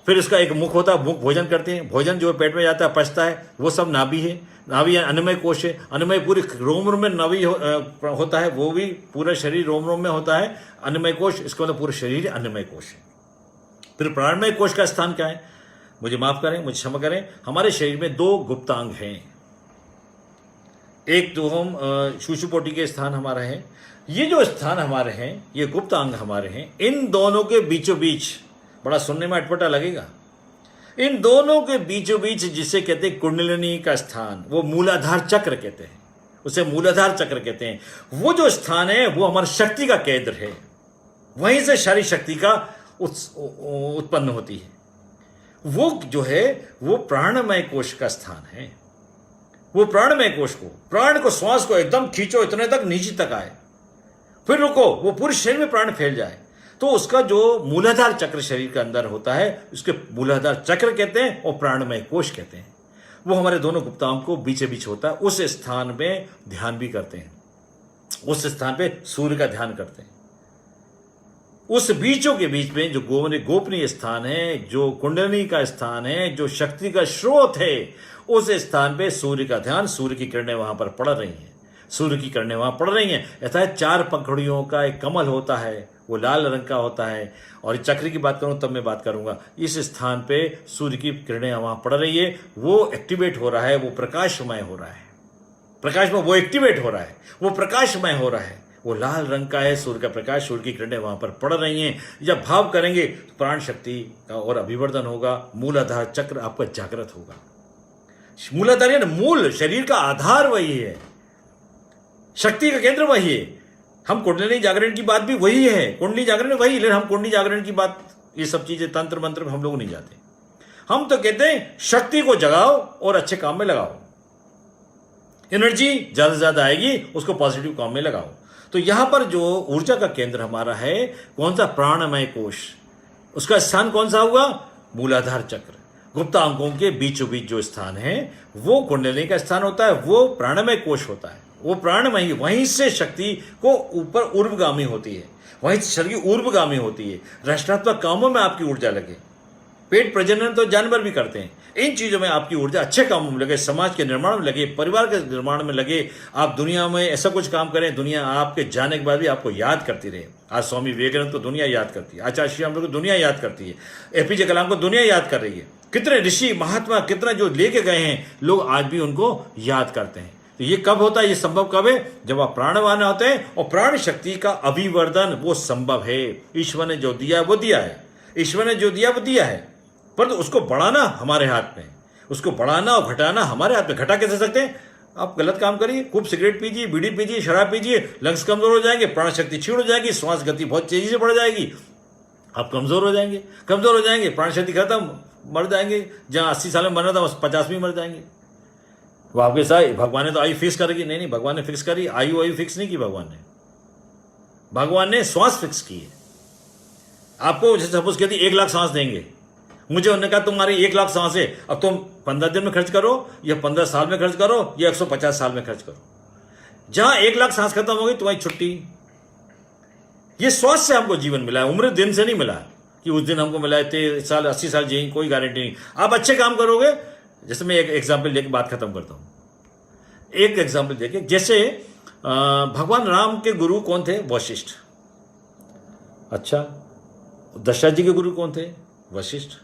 फिर इसका एक मुख होता है, मुख भोजन करते हैं, भोजन जो पेट में जाता है, पचता है, वो सब नाभि है। नाभि अन्नमय कोश है। अन्नमय पूरी रोम में नाभि होता है, वो भी पूरा शरीर रोम में होता है। अन्नमय कोश, इसका मतलब पूरा शरीर अन्नमय कोश है। फिर प्राणमय कोश का स्थान क्या है? मुझे माफ करें, मुझे क्षमा करें, हमारे शरीर में 2 गुप्तांग हैं। एक तो हम सुषुप्ति के स्थान हमारा है, ये जो स्थान हमारे हैं, ये गुप्तांग हमारे हैं। इन दोनों के बीचों बीच, बड़ा सुनने में अटपटा लगेगा, इन दोनों के बीचों बीच जिसे कहते हैं कुंडलिनी का स्थान, वो मूलाधार चक्र कहते हैं, उसे मूलाधार चक्र कहते हैं। वो जो स्थान है वो हमारी शक्ति का केंद्र है, वहीं से सारी शक्ति का उत्पन्न होती है। वो जो है वो प्राणमय कोश का स्थान है। वो प्राणमय कोश को, प्राण को, श्वास को एकदम खींचो, इतने तक नीचे तक आए, फिर रुको, वो पूरे शरीर में प्राण फैल जाए, तो उसका जो मूलाधार चक्र शरीर के अंदर होता है, उसके मूलाधार चक्र कहते हैं और प्राणमय कोश कहते हैं। वो हमारे दोनों गुप्तांग को बीचे बीच होता है। उस स्थान में ध्यान भी करते हैं, उस स्थान पे सूर्य का ध्यान करते हैं। उस बीचों के बीच में जो गोपनीय स्थान है, जो कुंडलिनी का स्थान है, जो शक्ति का स्रोत है, उस स्थान पे सूर्य का ध्यान, सूर्य की किरणें वहां पर पड़ रही हैं, सूर्य की किरणें वहां पड़ रही हैं। ऐसा है 4 पंखुड़ियों का एक कमल होता है, वो लाल रंग का होता है। और चक्र की बात करूं तब मैं बात करूंगा। इस स्थान पे सूर्य की किरणें वहां पड़ रही है, वो एक्टिवेट हो रहा है, वो प्रकाशमय हो रहा है, प्रकाशमय, वो एक्टिवेट हो रहा है, वो प्रकाशमय हो रहा है, वो लाल रंग का है, सूर्य का प्रकाश, सूर्य की किरणें वहां पर पड़ रही हैं। जब भाव करेंगे तो प्राण शक्ति का और अभिवर्धन होगा, मूलाधार चक्र आपका जागृत होगा। मूलाधार यानी मूल, शरीर का आधार वही है, शक्ति का केंद्र वही है। हम कुंडली जागरण की बात भी वही है, कुंडली जागरण वही, लेकिन हम कुंडली जागरण की बात, ये सब चीजें तंत्र मंत्र में हम लोग नहीं जाते। हम तो कहते हैं शक्ति को जगाओ और अच्छे काम में लगाओ, एनर्जी ज्यादा से ज्यादा आएगी, उसको पॉजिटिव काम में लगाओ। तो यहां पर जो ऊर्जा का केंद्र हमारा है, कौन सा? प्राणमय कोश। उसका स्थान कौन सा होगा? मूलाधार चक्र। गुप्ता अंगों के बीचों बीच जो स्थान है वो कुंडली का स्थान होता है, वो प्राणमय कोश होता है, वो प्राणमय, वहीं से शक्ति को ऊपर ऊर्ध्वगामी होती है, वहीं से शरीर ऊर्ध्वगामी होती है। रचनात्मक कामों में आपकी ऊर्जा लगे, पेट प्रजनन तो जानवर भी करते हैं, इन चीजों में आपकी ऊर्जा अच्छे कामों में लगे, समाज के निर्माण में लगे, परिवार के निर्माण में लगे। आप दुनिया में ऐसा कुछ काम करें, दुनिया आपके जाने के बाद भी आपको याद करती रहे। आज स्वामी विवेकानंद को दुनिया याद करती है, आचार्य श्री राम को दुनिया याद करती है, एपीजे कलाम को दुनिया याद कर रही है। कितने ऋषि महात्मा, कितना जो लेके गए हैं लोग, आज भी उनको याद करते हैं। तो ये कब होता है? ये संभव कब है? जब आप प्राणवान होते हैं, और प्राण शक्ति का अभिवर्धन वो संभव है। ईश्वर ने जो दिया वो दिया है, ईश्वर ने जो दिया वो दिया है, परंतु उसको बढ़ाना हमारे हाथ में, उसको बढ़ाना और घटाना हमारे हाथ में। घटा कैसे सकते हैं? आप गलत काम करिए, खूब सिगरेट पीजिए, बीड़ी पीजिए, शराब पीजिए, लंग्स कमजोर हो जाएंगे, प्राण शक्ति छीण हो जाएगी, श्वास गति बहुत तेजी से बढ़ जाएगी, आप कमजोर हो जाएंगे, कमजोर हो जाएंगे, प्राण शक्ति खत्म, मर जाएंगे। जहां 80 साल में मरना था 50 में मर जाएंगे। वो आपके साथ भगवान ने तो आयु फिक्स करेगी? नहीं, भगवान ने फिक्स करी आयु फिक्स नहीं की, भगवान ने श्वास फिक्स की है। आपको जैसे सपोज कहती 1 लाख सांस देंगे, मुझे उन्होंने कहा तुम्हारी 1 लाख सांस है, अब तुम 15 दिन में खर्च करो या 15 साल में खर्च करो या 150 साल में खर्च करो। जहां 1 लाख सांस खत्म हो गई तुम्हारी छुट्टी। ये श्वास से हमको जीवन मिला है, उम्र दिन से नहीं मिला कि उस दिन हमको मिला है 30 साल 80 साल जिएंगे, कोई गारंटी नहीं। आप अच्छे काम करोगे। जैसे मैं एक एग्जाम्पल लेके बात खत्म करता हूं। एक एग्जाम्पल देखिए, जैसे भगवान राम के गुरु कौन थे? वशिष्ठ। अच्छा, दशरथ जी के गुरु कौन थे? वशिष्ठ।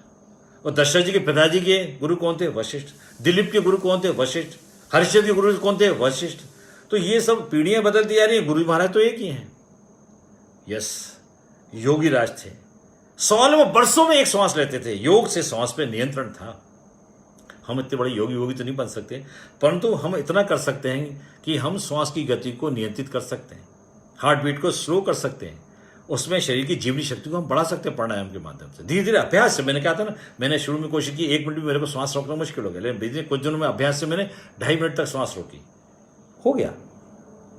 और दशरथ जी के पिताजी के गुरु कौन थे? वशिष्ठ। दिलीप के गुरु कौन थे? वशिष्ठ। हरिश्चंद्र के गुरु कौन थे? वशिष्ठ। तो ये सब पीढ़ियां बदलती जा रही है, गुरु महाराज तो एक ही हैं। यस, योगी राज थे, सालों वर्षों में एक श्वास लेते थे, योग से श्वास पे नियंत्रण था। हम इतने बड़े योगी तो नहीं बन सकते, परंतु हम इतना कर सकते हैं कि हम श्वास की गति को नियंत्रित कर सकते हैं, हार्ट बीट को स्लो कर सकते हैं, उसमें शरीर की जीवनी शक्ति को हम बढ़ा सकते हैं प्राणायाम के माध्यम से। धीरे धीरे अभ्यास से, मैंने कहा था ना, मैंने शुरू में कोशिश की 1 मिनट भी मेरे को श्वास रोकना मुश्किल हो गया, लेकिन धीरे कुछ दिनों में अभ्यास से मैंने 2.5 मिनट तक श्वास रोकी, हो गया।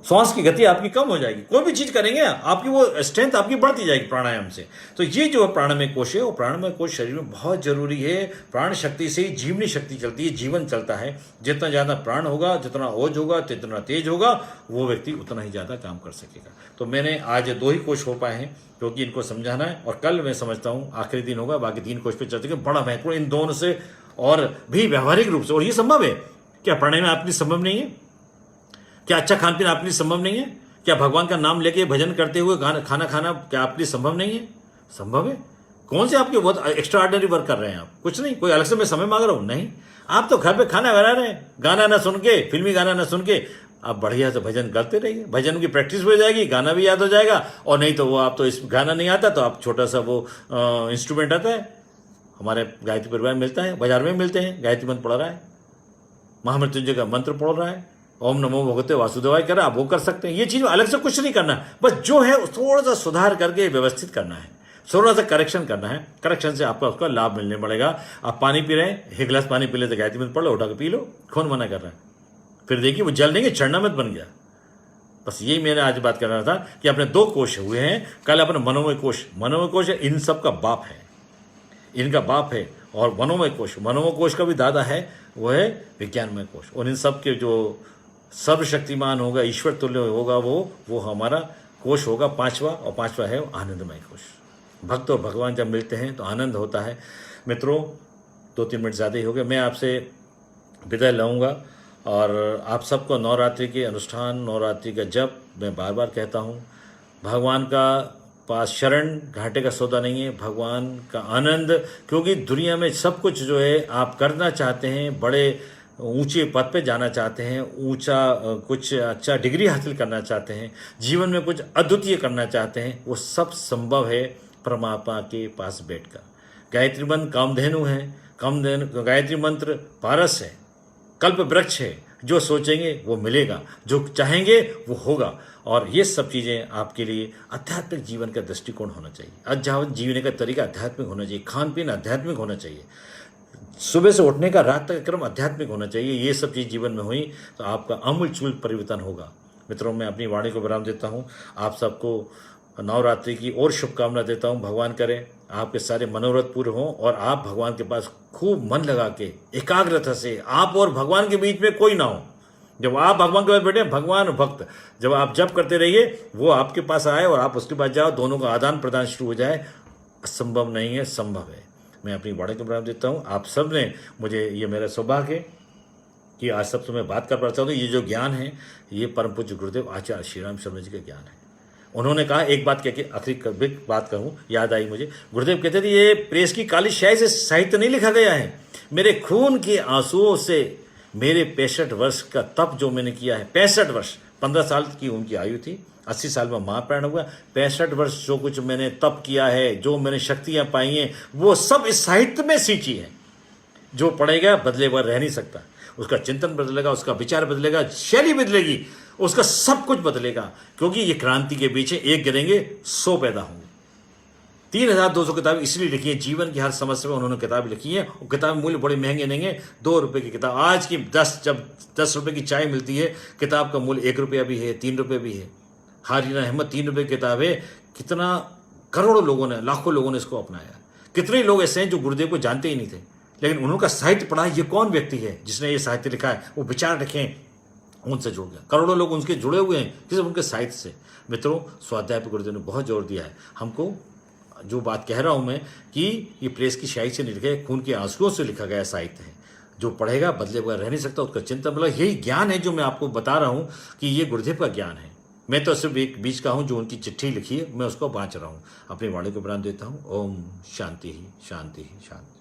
श्वास की गति आपकी कम हो जाएगी। कोई भी चीज करेंगे आपकी वो स्ट्रेंथ आपकी बढ़ती जाएगी प्राणायाम से। तो ये जो प्राणमय कोश है, वो प्राणमय कोश शरीर में बहुत जरूरी है। प्राण शक्ति से ही जीवनी शक्ति चलती है, जीवन चलता है। जितना ज्यादा प्राण होगा, जितना ओज होगा, जितना तेज होगा, वो व्यक्ति उतना ही ज्यादा काम कर सकेगा। तो मैंने आज 2 ही कोश हो पाए हैं, क्योंकि इनको समझाना है, और कल मैं समझता हूँ आखिरी दिन होगा, बाकी 3 कोश पे चर्चा करेंगे। बड़ा महत्वपूर्ण इन दोनों से और भी व्यवहारिक रूप से। और ये संभव है क्या? प्राणायाम आपकी संभव नहीं है क्या? अच्छा खान पीन आपके लिए संभव नहीं है क्या? भगवान का नाम लेके भजन करते हुए खाना खाना क्या आपके लिए संभव नहीं है? संभव है। कौन से आपके बहुत एक्स्ट्रा ऑर्डिनरी वर्क कर रहे हैं आप? कुछ नहीं। कोई अलग से मैं समय मांग रहा हूं? नहीं। आप तो घर पे खाना बना रहे हैं, गाना ना सुन के, फिल्मी गाना ना सुन के आप बढ़िया से भजन करते रहिए। भजन की प्रैक्टिस हो जाएगी, गाना भी याद हो जाएगा। और नहीं तो वो आप तो इस गाना नहीं आता तो आप छोटा सा वो इंस्ट्रूमेंट आता है, हमारे गायत्री परिवार में मिलता है, बाजार में मिलते हैं, गायत्री मंत्र पढ़ रहा है, महामृत्युंजय का मंत्र पढ़ रहा है, ओम नमो भगवते वासुदेवाय कर, आप वो कर सकते हैं। ये चीज अलग से कुछ नहीं करना, बस जो है थोड़ा सा सुधार करके व्यवस्थित करना है, थोड़ा सा करेक्शन करना है। करेक्शन से आपको उसका लाभ मिलने पड़ेगा। आप पानी पी रहे हैं, 1 गिलास पानी पी लेते, गायत्री मंत्र पढ़ लो, उठा के पी लो, कौन मना कर रहा है? फिर देखिए वो जल देंगे, चढ़ना मत बन गया। बस यही मैंने आज बात करना था कि अपने 2 कोश हुए हैं। कल अपने मनोमय कोश इन सब का बाप है, इनका बाप है। और मनोमय कोश का भी दादा है, वो है विज्ञानमय कोश। और इन सब के जो सर्वशक्तिमान होगा, ईश्वर तुल्य होगा, वो हमारा कोश होगा 5वां। और 5वां है आनंदमय कोश। भक्त और भगवान जब मिलते हैं तो आनंद होता है। मित्रों, 2-3 मिनट ज़्यादा ही हो गए, मैं आपसे विदाई लाऊंगा। और आप सबको नवरात्रि के अनुष्ठान, नवरात्रि का जप, मैं बार बार कहता हूँ, भगवान का पास शरण घाटे का सौदा नहीं है, भगवान का आनंद। क्योंकि दुनिया में सब कुछ जो है आप करना चाहते हैं, बड़े ऊंचे पद पे जाना चाहते हैं, कुछ अच्छा डिग्री हासिल करना चाहते हैं, जीवन में कुछ अद्वितीय करना चाहते हैं, वो सब संभव है परमात्मा के पास बैठकर। गायत्री मंत्र कामधेनु है, कामधेनु गायत्री मंत्र पारस है, कल्प वृक्ष है। जो सोचेंगे वो मिलेगा, जो चाहेंगे वो होगा। और ये सब चीज़ें आपके लिए आध्यात्मिक जीवन का दृष्टिकोण होना चाहिए, अध्यात्म जीने का तरीका आध्यात्मिक होना चाहिए, खान पीन आध्यात्मिक होना चाहिए, सुबह से उठने का रात तक का क्रम आध्यात्मिक होना चाहिए। ये सब चीज़ जीवन में हुई तो आपका आमूल परिवर्तन होगा। मित्रों, मैं अपनी वाणी को विराम देता हूँ। आप सबको नवरात्रि की और शुभकामना देता हूँ। भगवान करे आपके सारे मनोरथ पूरे हों और आप भगवान के पास खूब मन लगा के एकाग्रता से, आप और भगवान के बीच में कोई ना हो। जब आप भगवान के पास बैठे, भगवान भक्त, जब आप जप करते रहिए, वो आपके पास आए और आप उसके पास जाओ, दोनों का आदान प्रदान शुरू हो जाए। असंभव नहीं है, संभव है। मैं अपनी वाणी को विराम देता हूँ। आप सब ने मुझे, ये मेरा सौभाग्य है कि आज सबसे मैं बात कर पाता हूँ। ये जो ज्ञान है, ये परम पूज्य गुरुदेव आचार्य श्री राम शर्मा जी का ज्ञान है। उन्होंने कहा, एक बात कह के आखिरी बात कहूँ, याद आई मुझे। गुरुदेव कहते थे, ये प्रेस की काली स्याही से साहित्य नहीं लिखा गया है, मेरे खून के आंसुओं से, मेरे 65 वर्ष का तप जो मैंने किया है, 65 वर्ष, 15 साल की उनकी आयु थी, 80 साल में महाप्राण हुआ। 65 वर्ष जो कुछ मैंने तप किया है, जो मैंने शक्तियाँ पाई हैं, वो सब इस साहित्य में सींची है। जो पढ़ेगा बदले हुआ रह नहीं सकता, उसका चिंतन बदलेगा, उसका विचार बदलेगा, शैली बदलेगी, उसका सब कुछ बदलेगा। क्योंकि ये क्रांति के पीछे एक गिरेंगे 100 पैदा होंगे। 3200 किताबें इसलिए लिखी है, जीवन की हर समस्या में उन्होंने किताब लिखी है। और किताब मूल्य बड़े महंगे नहीं है, 2 रुपये की किताब। आज की जब 10 रुपये की चाय मिलती है, किताब का मूल्य 1 रुपया भी है, 3 रुपये भी है। हारिना हिम्मत 3 रुपये की किताब है। कितना करोड़ों लोगों ने, लाखों लोगों ने इसको अपनाया। कितने लोग ऐसे हैं जो गुरुदेव को जानते ही नहीं थे, लेकिन उनका साहित्य पढ़ा। ये कौन व्यक्ति है जिसने ये साहित्य लिखा है, वो विचार रखें, उनसे जुड़ गया। करोड़ों लोग उनके जुड़े हुए हैं किसी उनके साहित्य से। मित्रों, स्वाध्याय पर गुरुदेव ने बहुत जोर दिया है हमको। जो बात कह रहा हूं मैं कि ये प्रेस की स्याही से नहीं लिखा है, खून के आंसुओं से लिखा गया साहित्य है। जो पढ़ेगा बदले बगैर रह नहीं सकता, उसका चिंतन मतलब यही ज्ञान है जो मैं आपको बता रहा हूं कि ये गुरुदेव का ज्ञान है। मैं तो सिर्फ एक बीच का हूं जो उनकी चिट्ठी लिखी है, मैं उसको बाँच रहा हूं। अपनी वाणी को विराम देता हूं। ओम शांति ही शांति ही शांति।